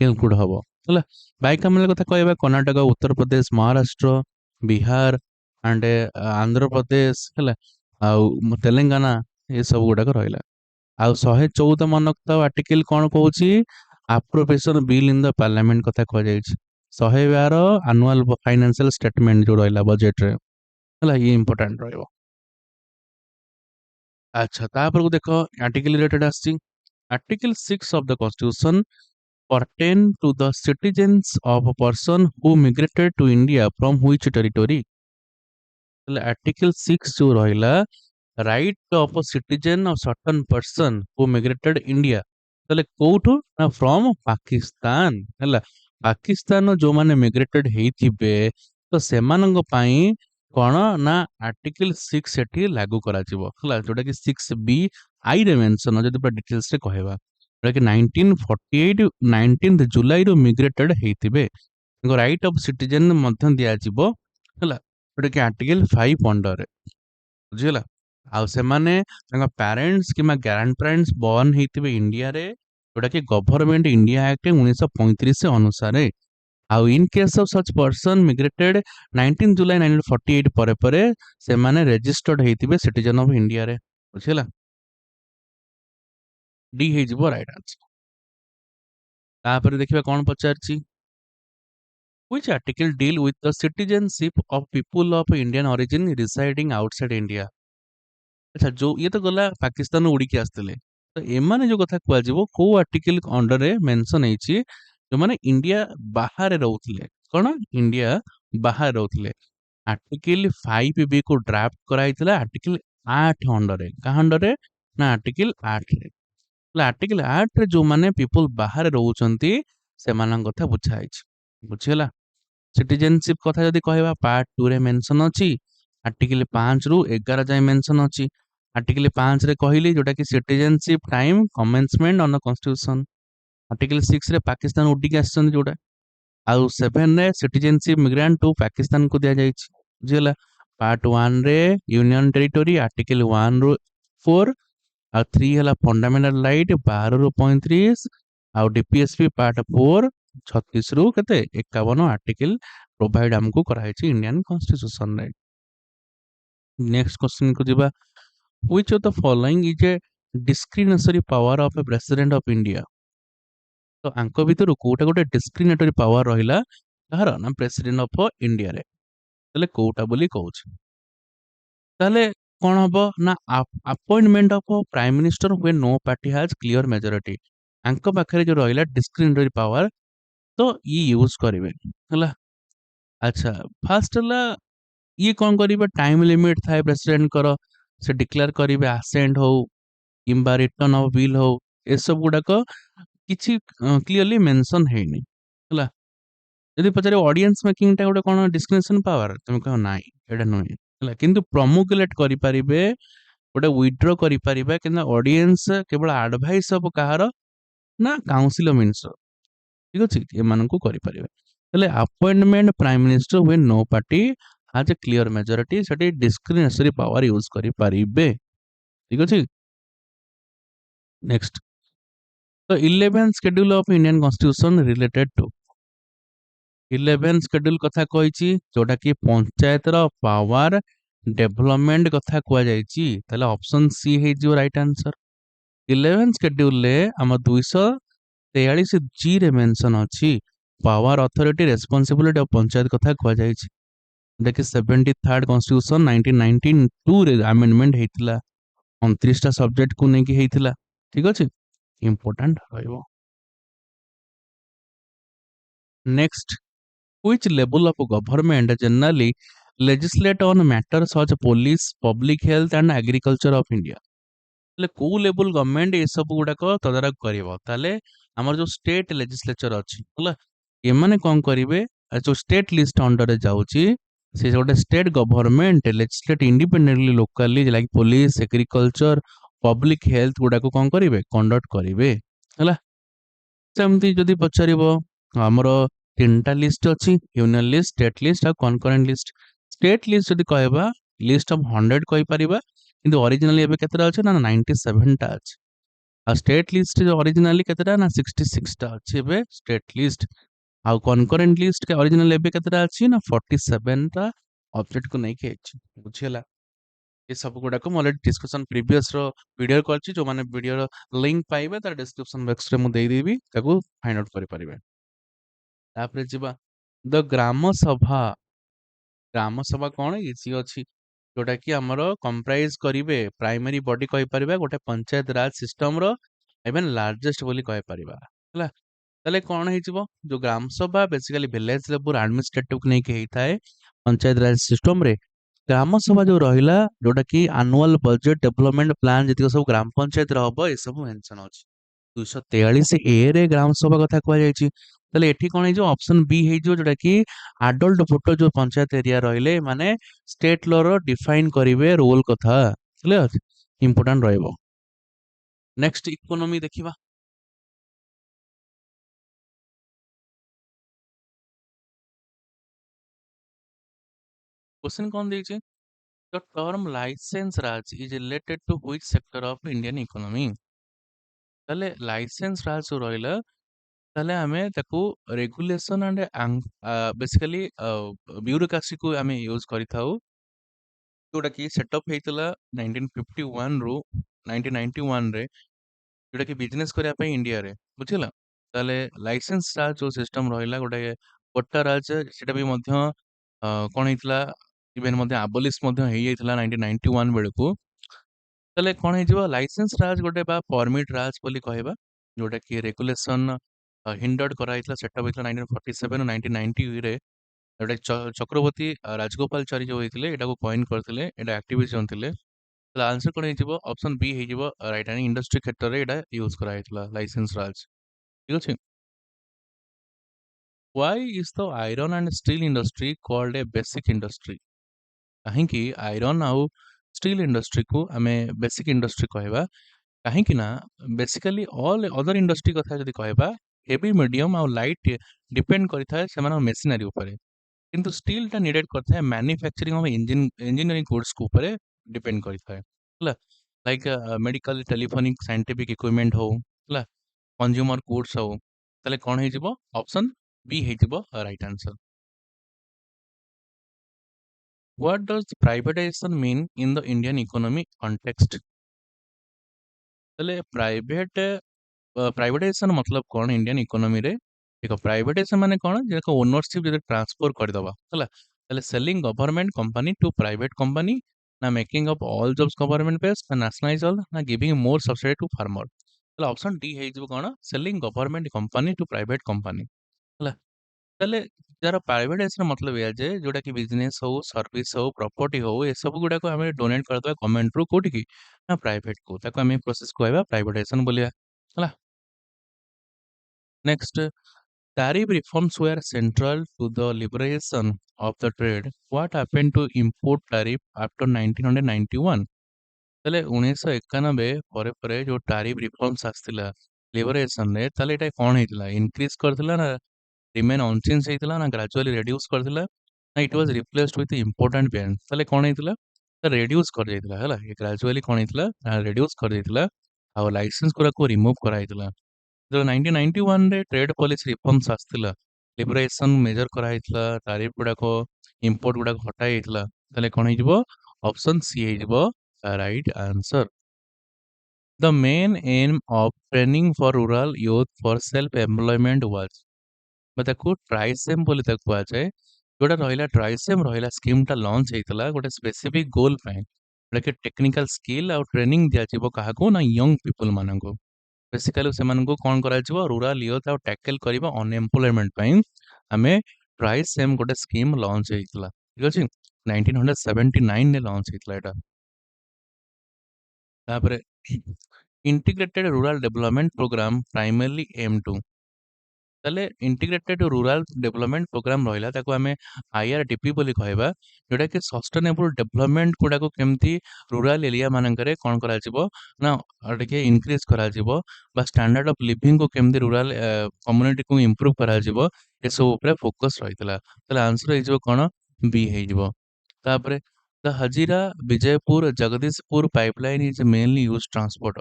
ଇନକ୍ଲୁଡ ହବ ହେଲା। ବାଇ କାମେରା କଥା କହିବା କର୍ଣ୍ଣାଟକ ଉତ୍ତରପ୍ରଦେଶ ମହାରାଷ୍ଟ୍ର ବିହାର ଆଣ୍ଡ ଆନ୍ଧ୍ରପ୍ରଦେଶ ହେଲା ଆଉ ତେଲେଙ୍ଗାନା ଏ ସବୁ ଗୁଡାକ ରହିଲା। ଆଉ 114 ମନେ ରଖିଥାଉ ଆର୍ଟିକିଲ କଣ କହୁଛି ଆପ୍ରୋପ୍ରିଏସନ ବିଲ୍ ଇନ ଦ ପାର୍ଲାମେଣ୍ଟ କଥା କୁହାଯାଇଛି। 112 ଆନୁଆଲ ଫାଇନାନ୍ସିଆଲ ଷ୍ଟେଟମେଣ୍ଟ ଯୋଉ ରହିଲା ବଜେଟରେ ହେଲା ଇଏ ଇମ୍ପୋର୍ଟାଣ୍ଟ ରହିବ। ଆଚ୍ଛା ତାପରକୁ ଦେଖ ଆର୍ଟିକିଲ ରିଲେଟେଡ ଆସିଛି article 6 of the constitution pertain to the citizens of a person who migrated to India from which territory? ତାହେଲେ ଆର୍ଟିକିଲ 6 ଯୋଉ ରହିଲା right of citizen of certain person who migrated India ତାହେଲେ କୋଉଠୁ ନା ଫ୍ରମ ପାକିସ୍ତାନ ହେଲା। ପାକିସ୍ତାନ ଯୋଉମାନେ ମିଗ୍ରେଟେଡ ହେଇଥିବେ ତ ସେମାନଙ୍କ ପାଇଁ କଣ ନା ଆର୍ଟିକିଲ 6 ସେଠି ଲାଗୁ କରାଯିବ ହେଲା ଯୋଉଟା କି 6B ଆଇରେ ମେନସନ ଯଦି ପୁରା ଡିଟେଲସ ରେ କହିବା ଯୋଉଟା କି 1948 19 ଜୁଲାଇରୁ ମିଗ୍ରେଟେଡ ହେଇଥିବେ ତାଙ୍କ ରାଇଟ୍ ଅଫ୍ ସିଟିଜେନ ମଧ୍ୟ ଦିଆଯିବ ହେଲା ଯୋଉଟା କି ଆର୍ଟିକଲ 5 ଅଣ୍ଡରରେ ବୁଝିଗଲା। ଆଉ ସେମାନେ ତାଙ୍କ ପ୍ୟାରେଣ୍ଟସ କିମ୍ବା ଗ୍ରାଣ୍ଡ ପ୍ୟାରେଣ୍ଟସ ବର୍ନ ହେଇଥିବେ ଇଣ୍ଡିଆରେ ଯୋଉଟା କି ଗଭର୍ଣ୍ଣମେଣ୍ଟ ଇଣ୍ଡିଆ ଆକ୍ଟ 1935 ଅନୁସାରେ। ଆଉ in case of such person migrated 19 July 1948 ପରେ ପରେ ସେମାନେ ରେଜିଷ୍ଟର୍ଡ ହେଇଥିବେ ସିଟିଜେନ ଅଫ ଇଣ୍ଡିଆରେ ବୁଝିଗଲା। ଡି ହେଇଯିବ ରାଇଟ ଆନ୍ସର। ତାପରେ ଦେଖିବା କଣ ପଚାରିଛି which article deal with the citizenship of people of Indian origin residing outside India? ଆଚ୍ଛା ଯୋଉ ଇଏ ତ ଗଲା ପାକିସ୍ତାନରୁ ଉଡିକି ଆସିଥିଲେ ତ ଏମାନେ ଯୋଉ କଥା କୁହାଯିବ କୋଉ ଆର୍ଟିକଲ ଅଣ୍ଡରରେ ମେନସନ ହେଇଛି ଯୋଉମାନେ ଇଣ୍ଡିଆ ବାହାରେ ରହୁଥିଲେ କଣ ଇଣ୍ଡିଆ ବାହାରେ ରହୁଥିଲେ। ଆର୍ଟିକଲ 5B କୁ ଡ୍ରାଫ୍ଟ କରାଯାଇଥିଲା ଆର୍ଟିକଲ 8 ଅଣ୍ଡରରେ କାହା ଅଣ୍ଡରରେ ନା ଆର୍ଟିକଲ 8 ରେ ଆର୍ଟିକଲ 8 ରେ ଯୋଉମାନେ ପିପୁଲ ବାହାରେ ରହୁଛନ୍ତି ସେମାନଙ୍କ କଥା ବୁଝା ହେଇଛି ବୁଝିହେଲା। ସିଟିଜେନସିପ କଥା ଯଦି କହିବା ପାର୍ଟ 2 ରେ ମେନସନ ଅଛି ଆର୍ଟିକଲ 5 ରୁ 11 ଯାଏ ମେନସନ ଅଛି। ଆର୍ଟିକଲ 5 ରେ କହିଲି ଯୋଉଟା କି citizenship time କମେନ୍ସମେଣ୍ଟ on constitution article 6 रे पाकिस्तान उड्डिकी आसिଛନ୍ତି जोटा आउ 7 रे सिटीजनशिप मिग्रेंट टू पाकिस्तान को दिया जाइछि बुझिला पार्ट 1 रे यूनियन टेरिटरी आर्टिकल 1 ରୁ 4 ଆଉ 3 ହେଲା फंडामेंटल राइट 12 ରୁ 35 ଆଉ डीपीएसपी पार्ट 4 36 ରୁ केते 51 आर्टिकल प्रोवाइड हमको कराइछि इंडियन कॉन्स्टिट्यूशन रे। नेक्स्ट क्वेश्चन को जिबा which of the following is a discretionary power of A president of India. तो आंक भितर कोटा गोटे डिस्क्रिमिनेटरी पावर रहिला कहार ना प्रेसिडेंट ऑफ इंडिया रे तले कोटा बोली कहूछ ताले कौन हबो ना appointment of prime minister when no party has clear majority आंक पाखरे जो रहिला डिस्क्रिमिनेटरी पावर तो ये यूज करिवे हला। अच्छा फर्स्ट हला ये कौन करिवे टाइम लिमिट थाए प्रेसिडेंट कर से डिक्लेयर करिवे असेंट हो किंबा रिटर्न ऑफ बिल हो ए सब गुडाक किछि क्लियरली मेंशन हेनी हला। यदि पचारे ऑडियंस मेकिंग टा गोटे कोन डिस्क्रिप्शन पावर तुम कह नाइ एटा नुहे हला किंतु प्रमोकुलेट करि परिबे गोटे विथड्रॉ करि परिबे किंतु ऑडियंस केवल एडवाइस ऑफ कहार ना काउंसिल ऑफ मिनिस्टर ठीक अछि एमान को करि परिबे तले appointment prime minister when no party has a clear majority सेटी डिस्क्रिशनरी पावर यूज करि परिबे ठीक अछि। नेक्स्ट तो 11th schedule of Indian constitution related to 11 schedule कथा कहिछि जोटा कि पंचायत रो पावर डेवलपमेंट कथा कुआ जाइछि ताले ऑप्शन सी हे जो राइट आंसर। 11 शेड्यूल ले हम 243 जी रे मेंशन अछि power authority responsibility of panchayat कथा कुआ जाइछि देखि 73rd कॉन्स्टिट्यूशन 1992 रे अमेंडमेंट हेतिला 29 टा सब्जेक्ट को नेकी हेतिला ठीक अछि इंपोर्टेंट रहइबो। Next which level of government generally legislate on matters such police public health and agriculture of india ले को लेवल गवर्नमेंट ए सब गुडाक तदारक करिवो ताले हमर जो स्टेट लेजिस्लेचर अछि हला एमाने कोन करिवे जो स्टेट लिस्ट अंडर रे जाउची से गोटे state government legislate independently locally like police agriculture public health गुडाक कोन करिवे कंडक्ट करिवे हला। सेमती जदि पचारिबो हमरो तीनटा लिस्ट अछि यूनियन लिस्ट स्टेट लिस्ट और कॉन्करेंट लिस्ट स्टेट लिस्ट जदि कहबा लिस्ट ऑफ 100 कहि परिबा किंतु ओरिजिनली एबे केतरा अछि ना 97 टा अछि आ स्टेट लिस्ट जो ओरिजिनली केतरा ना 66 टा अछि एबे स्टेट लिस्ट आ कॉन्करेंट लिस्ट के ओरिजिनल एबे केतरा अछि ना 47 टा ऑब्जेक्ट को नै के अछि बुझियला। ये सब गुडा को ऑलरेडी डिस्कशन प्रीवियस रो वीडियो करछि जो माने वीडियो रो लिंक पाइबे तार डिस्क्रिप्शन बॉक्स रे मु देई देबी ताको फाइंड आउट करि परिबे। तापरे जिबा द ग्राम सभा कौन इसी अच्छी जोटा कि आमर कंप्राइज करिवे प्राइमरी बॉडी कहि परिबा गोटे पंचायत राज सिस्टम रो इवन लार्जेस्ट बोली कहि परिबा हला। ताले कौन हेजिबो जो ग्राम सभा बेसिकली विलेज लेवल एडमिनिस्ट्रेटिव नै के हेताए पंचायत राज सिस्टम रे ग्राम सभा जो रहिला जोटा कि एनुअल बजट डेवलपमेंट प्लान जति सब ग्राम पंचायत रो हबो ए सब मेंशन अछि 243 ए रे ग्राम सभा कथा कुआ जायछि ताले एठी कोन हे जो ऑप्शन बी हे जो जोटा कि एडल्ट वोटर जो पंचायत एरिया रहिले माने स्टेट लॉ रो डिफाइन करिवे रोल कथा क्लियर इंपोर्टेंट रहइबो। नेक्स्ट इकोनॉमी देखिबा क्वेश्चन कौन देछि the term license Raj is related to which sector of Indian economy ताले लाइसेंस राज जो रहिला ताले हमें ताको रेगुलेशन एंड बेसिकली ब्यूरोक्रेसी को हमें यूज करिथाउ जोटा कि सेटअप हेतला 1951 रो 1991 रे जोटा कि बिजनेस करिया पे इंडिया रे बुझिला ताले लाइसेंस राज जो सिस्टम रहिला गोटे कोटा राज सेटा भी मध्य कोन हेतला इवन मध्य अबलिश मध्य हे जाइतला 1991 बेलको ताले कोन हे जिवो लाइसेंस राज गोटे बा परमिट राज बोली कहबा जोटा कि रेगुलेशन हिंडर्ड करा हेतला सेटअप हेतला 1947 और 1990 रे एटा चक्रवर्ती राजगोपाल चारी जो होइतिले एटा को कॉइन करथिले एटा एक्टिविस्ट जन थिले तो आंसर कोन हेजिबो ऑप्शन बी हेजिबो राइट एंड इंडस्ट्री क्षेत्र रे एटा यूज करा हेतला लाइसेंस राज ठीक अछि। Why is the iron and steel industry called a basic industry काहे कि आयरन आउ स्टील इंडस्ट्री को हमें बेसिक इंडस्ट्री कहबा କାହିଁକି ନା ବେସିକାଲି ଅଲ୍ ଅଦର ଇଣ୍ଡଷ୍ଟ୍ରି କଥା ଯଦି କହିବା ହେଭି ମିଡିୟମ ଆଉ ଲାଇଟ୍ ଡିପେଣ୍ଡ କରିଥାଏ ସେମାନଙ୍କ ମେସିନାରୀ ଉପରେ କିନ୍ତୁ ଷ୍ଟିଲଟା ନିଡେଡ୍ କରିଥାଏ ମ୍ୟାନୁଫ୍ୟାକ୍ଚରିଂ ଅଫ୍ ଇଞ୍ଜିନିୟରିଂ ଗୁଡ୍ସ ଉପରେ ଡିପେଣ୍ଡ କରିଥାଏ ହେଲା like medical telephonic scientific equipment ହଉ ହେଲା କଞ୍ଜ୍ୟୁମର ଗୁଡ୍ସ ହଉ ତାହେଲେ କ'ଣ ହେଇଯିବ ଅପସନ୍ ବି ହେଇଯିବ right answer. What does privatization mean in the Indian economy context? ତାହେଲେ ପ୍ରାଇଭେଟାଇଜେସନ मतलब କଣ ଇଣ୍ଡିଆନ ଇକୋନୋମିରେ ଦେଖ ପ୍ରାଇଭେଟାଇଜେସନ ମାନେ କଣ ଯେ ଓନରସିପ ଯଦି ଟ୍ରାନ୍ସଫର କରିଦବା ହେଲା ତାହେଲେ selling government company to private company ନା making of all jobs government base ନା ନ୍ୟାସନାଲାଇଜ ଅଲ୍ ନା giving more subsidy to farmer ତାହେଲେ ଅପସନ ଡି ହେଇଯିବ କଣ selling government company to private company ହେଲା ତାହେଲେ ଯାହାର ପ୍ରାଇଭେଟାଇଜେସନ मतलब ଏଇଆ ଯେ ଯୋଉଟା କି ବିଜନେସ ହଉ ସର୍ଭିସ ହଉ ପ୍ରପର୍ଟି ହଉ ଏସବୁ ଗୁଡାକ ଆମେ ଡୋନେଟ୍ କରିଦେବା ଗଭର୍ନମେଣ୍ଟ ରୁ କୋଉଠିକି ନା ପ୍ରାଇଭେଟ କୁ ତାକୁ ଆମେ ପ୍ରୋସେସ କହିବା ପ୍ରାଇଭେଟାଇଜେସନ ବୋଲିବା ହେଲା next tariff reforms were central to the liberalization of the trade. What happened to import tariff after 1991? ତାହେଲେ 1991 ପରେ ପରେ ଯୋଉ ଟାରିଫ ରିଫର୍ମସ୍ ଆସିଥିଲା ଲିବରେସନରେ ତାହେଲେ ଏଇଟା କ'ଣ ହେଇଥିଲା ଇନକ୍ରିଜ କରିଥିଲା ନା ରିମେନ୍ ଅନଚେଞ୍ଜ ହେଇଥିଲା ନା ଗ୍ରାଜୁଆଲି ରେଡ୍ୟୁସ୍ କରିଥିଲା ନା it was replaced with important ban ତାହେଲେ କ'ଣ ହେଇଥିଲା ରେଡ୍ୟୁସ୍ କରିଦେଇଥିଲା ହେଲା ଗ୍ରାଜୁଆଲି କ'ଣ ହେଇଥିଲା ରେଡ୍ୟୁସ୍ କରିଦେଇଥିଲା ଆଉ ଲାଇସେନ୍ସ ଗୁଡାକୁ ରିମୁଭ୍ କରାହେଇଥିଲା ଯେତେବେଳେ 1991ରେ ଟ୍ରେଡ୍ ପଲିସି ରିଫର୍ମସ୍ ଆସିଥିଲା ଲିବରେସନ ମେଜର କରାହେଇଥିଲା ଟାରିଫ ଗୁଡାକ ଇମ୍ପୋର୍ଟ ଗୁଡାକ ହଟା ହେଇଥିଲା ତାହେଲେ କ'ଣ ହେଇଯିବ ଅପସନ ସି ହେଇଯିବ right answer. The main aim of training for rural youth for self-employment was ବା ତାକୁ ଟ୍ରାଇସେମ୍ ବୋଲି ତାକୁ କୁହାଯାଏ ଯୋଉଟା ରହିଲା ଟ୍ରାଇସେମ୍ ରହିଲା ସ୍କିମ୍ଟା ଲଞ୍ଚ ହେଇଥିଲା ଗୋଟେ ସ୍ପେସିଫିକ୍ ଗୋଲ୍ ପାଇଁ ଯୋଉଟାକି ଟେକ୍ନିକାଲ ସ୍କିଲ୍ ଆଉ ଟ୍ରେନିଂ ଦିଆଯିବ କାହାକୁ ନା ୟଙ୍ଗ ପିପୁଲ ମାନଙ୍କୁ ବେସିକାଲି ସେମାନଙ୍କୁ କ'ଣ କରାଯିବ ରୁରାଲ ୟୁଥ୍ ଆଉ ଟ୍ୟାକେଲ୍ କରିବା ଅନଏମ୍ପ୍ଲୟମେଣ୍ଟ ପାଇଁ ଆମେ ଟ୍ରାଇସେମ୍ ଗୋଟେ ସ୍କିମ୍ ଲଞ୍ଚ ହେଇଥିଲା ଠିକ ଅଛି 1979ରେ ଲଞ୍ଚ ହେଇଥିଲା ଏଇଟା ତାପରେ integrated rural development programme primarily aim to ତାହେଲେ ଇଣ୍ଟିଗ୍ରେଟେଡ୍ ରୁରାଲ ଡେଭଲପମେଣ୍ଟ ପ୍ରୋଗ୍ରାମ ରହିଲା ତାକୁ ଆମେ IRDP ବୋଲି କହିବା ଯୋଉଟାକି ସଷ୍ଟେନେବୁଲ ଡେଭଲପମେଣ୍ଟ ଗୁଡାକୁ କେମିତି ରୁରାଲ ଏରିଆ ମାନଙ୍କରେ କ'ଣ କରାଯିବ ନା ଟିକେ ଇନକ୍ରିଜ କରାଯିବ ବା ଷ୍ଟାଣ୍ଡାର୍ଡ ଅଫ ଲିଭିଂକୁ କେମିତି ରୁରାଲ କମ୍ୟୁନିଟିକୁ ଇମ୍ପ୍ରୁଭ କରାଯିବ ଏସବୁ ଉପରେ ଫୋକସ ରହିଥିଲା ତାହେଲେ ଆନ୍ସର ହେଇଯିବ କ'ଣ ବି ହେଇଯିବ ତାପରେ the Hazira Bijaypur Jagdishpur pipeline is mainly use transport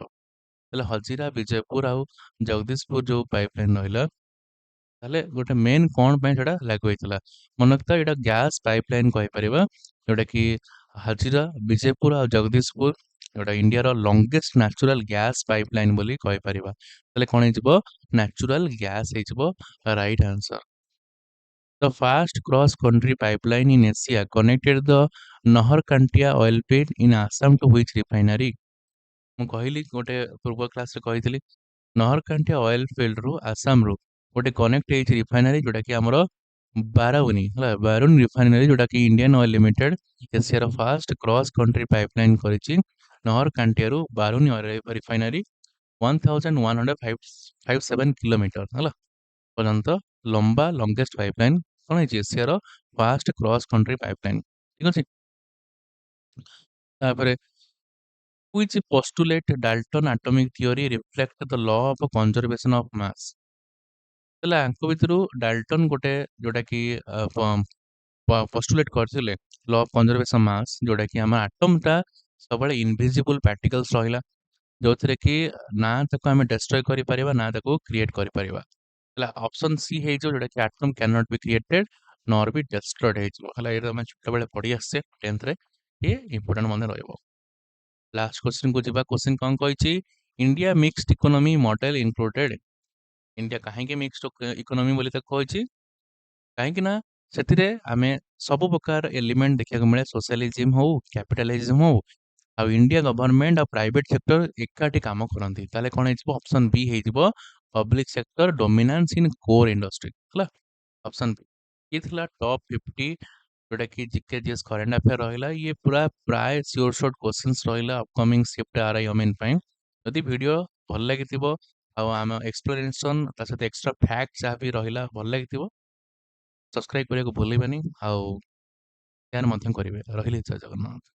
ତାହେଲେ ହଜିରା ବିଜୟପୁର ଆଉ ଜଗଦୀଶପୁର ଯୋଉ ପାଇପଲାଇନ ରହିଲା ତାହେଲେ ଗୋଟେ ମେନ୍ କ'ଣ ପାଇଁ ସେଟା ଲାଗୁ ହେଇଥିଲା ମନେ ରଖିଥା ଏଇଟା ଗ୍ୟାସ୍ ପାଇପଲାଇନ କହିପାରିବା ଯୋଉଟା କି ହାଜିରା ବିଜେପୁର ଆଉ ଜଗଦୀଶପୁର ଯୋଉଟା ଇଣ୍ଡିଆର ଲଙ୍ଗେଷ୍ଟ ନ୍ୟାଚୁରାଲ ଗ୍ୟାସ୍ ପାଇପଲାଇନ ବୋଲି କହିପାରିବା ତାହେଲେ କ'ଣ ହେଇଯିବ ନ୍ୟାଚୁରାଲ ଗ୍ୟାସ୍ ହେଇଯିବ right answer. The fast cross-country pipeline in Asia connected the Naharkantia oil field in Assam to which refinery? ମୁଁ କହିଲି ଗୋଟେ ପୂର୍ବ କ୍ଲାସରେ କହିଥିଲି ନହରକାଣ୍ଠିଆ ଅଏଲ ଫିଲ୍ଡରୁ ଆସାମରୁ ଗୋଟେ କନେକ୍ଟ ହେଇଛି ରିଫାଇନାରୀ ଯୋଉଟା କି ଆମର ବାରାଉନି ହେଲା ବାରୁନି ରିଫାଇନାରୀ ଯୋଉଟା କି ଇଣ୍ଡିଆନ ଅଏଲ ଲିମିଟେଡ ଏସିଆର ଫାଷ୍ଟ କ୍ରସ୍ କଣ୍ଟ୍ରି ପାଇପଲାଇନ କରିଛି ନହରକାଣ୍ଠିଆରୁ ବାରୁନି ଅଏଲ ରିଫାଇନାରୀ 1157 କିଲୋମିଟର ହେଲା ପର୍ଯ୍ୟନ୍ତ ଲମ୍ବା ଲଙ୍ଗେଷ୍ଟ ପାଇପଲାଇନ କ'ଣ ହେଇଛି ଏସିଆର ଫାଷ୍ଟ କ୍ରସ୍ କଣ୍ଟ୍ରି ପାଇପଲାଇନ ଠିକ ଅଛି ତାପରେ which postulate Dalton atomic theory reflect the law of conservation of mass ତାହେଲେ ଆଙ୍କ ଭିତରୁ ଡାଲ୍ଟନ ଗୋଟେ ଯୋଉଟା କି ପଷ୍ଟୁଲେଟ୍ କରିଥିଲେ ଲ ଅଫ୍ କନଜରଭେସନ ମାସ୍ ଯୋଉଟା କି ଆମ ଆଟମଟା ସବୁବେଳେ ଇନଭିଜିବୁଲ ପାର୍ଟିକଲ୍ସ ରହିଲା ଯୋଉଥିରେ କି ନା ତାକୁ ଆମେ ଡେଷ୍ଟ୍ରୟ କରିପାରିବା ନା ତାକୁ କ୍ରିଏଟ୍ କରିପାରିବା ହେଲା ଅପସନ ସି ହେଇଯିବ ଯୋଉଟା କି atom can not be created nor be destroyed ହେଇଯିବ ହେଲା ଏଇଟା ଆମେ ଛୋଟବେଳେ ପଢି ଆସିଛେ 10th ରେ ଇଏ ଇମ୍ପୋର୍ଟାଣ୍ଟ ମନେ ରହିବ ଲାଷ୍ଟ क्वेश्चन को ଯିବା क्वेश्चन କ'ଣ କହିଛି India mixed economy model included India କାହିଁକି ମିକ୍ସଡ ଇକୋନୋମି ବୋଲି ତାକୁ କହିଛି କାହିଁକି ନା ସେଥିରେ ଆମେ ସବୁ ପ୍ରକାର ଏଲିମେଣ୍ଟ ଦେଖିବାକୁ ମିଳେ ସୋସିଆଲିଜିମ ହଉ କ୍ୟାପିଟାଲିଜିମ ହଉ ଆଉ ଇଣ୍ଡିଆ ଗଭର୍ନମେଣ୍ଟ ଆଉ ପ୍ରାଇଭେଟ ସେକ୍ଟର ଏକାଠି କାମ କରନ୍ତି ତାହେଲେ କ'ଣ ହେଇଯିବ ଅପସନ ବି ହେଇଯିବ public sector dominance in core industry ହେଲା ଅପସନ ବି ଇଏ ଥିଲା ଟପ୍ 50 जोटा कि जीके जीएस करेंट अफेयर रहा ये पूरा प्राय सियोर शॉर्ट क्वेश्चंस रहा upcoming shift are I amen जदि वीडियो भल लगी आम एक्सप्लेनेशन सहित एक्सट्रा फैक्ट जहाँ भी रहा भल लगी सब्सक्राइब करने को भूलवानी आउ शेयर करेंगे रही जय जगन्नाथ।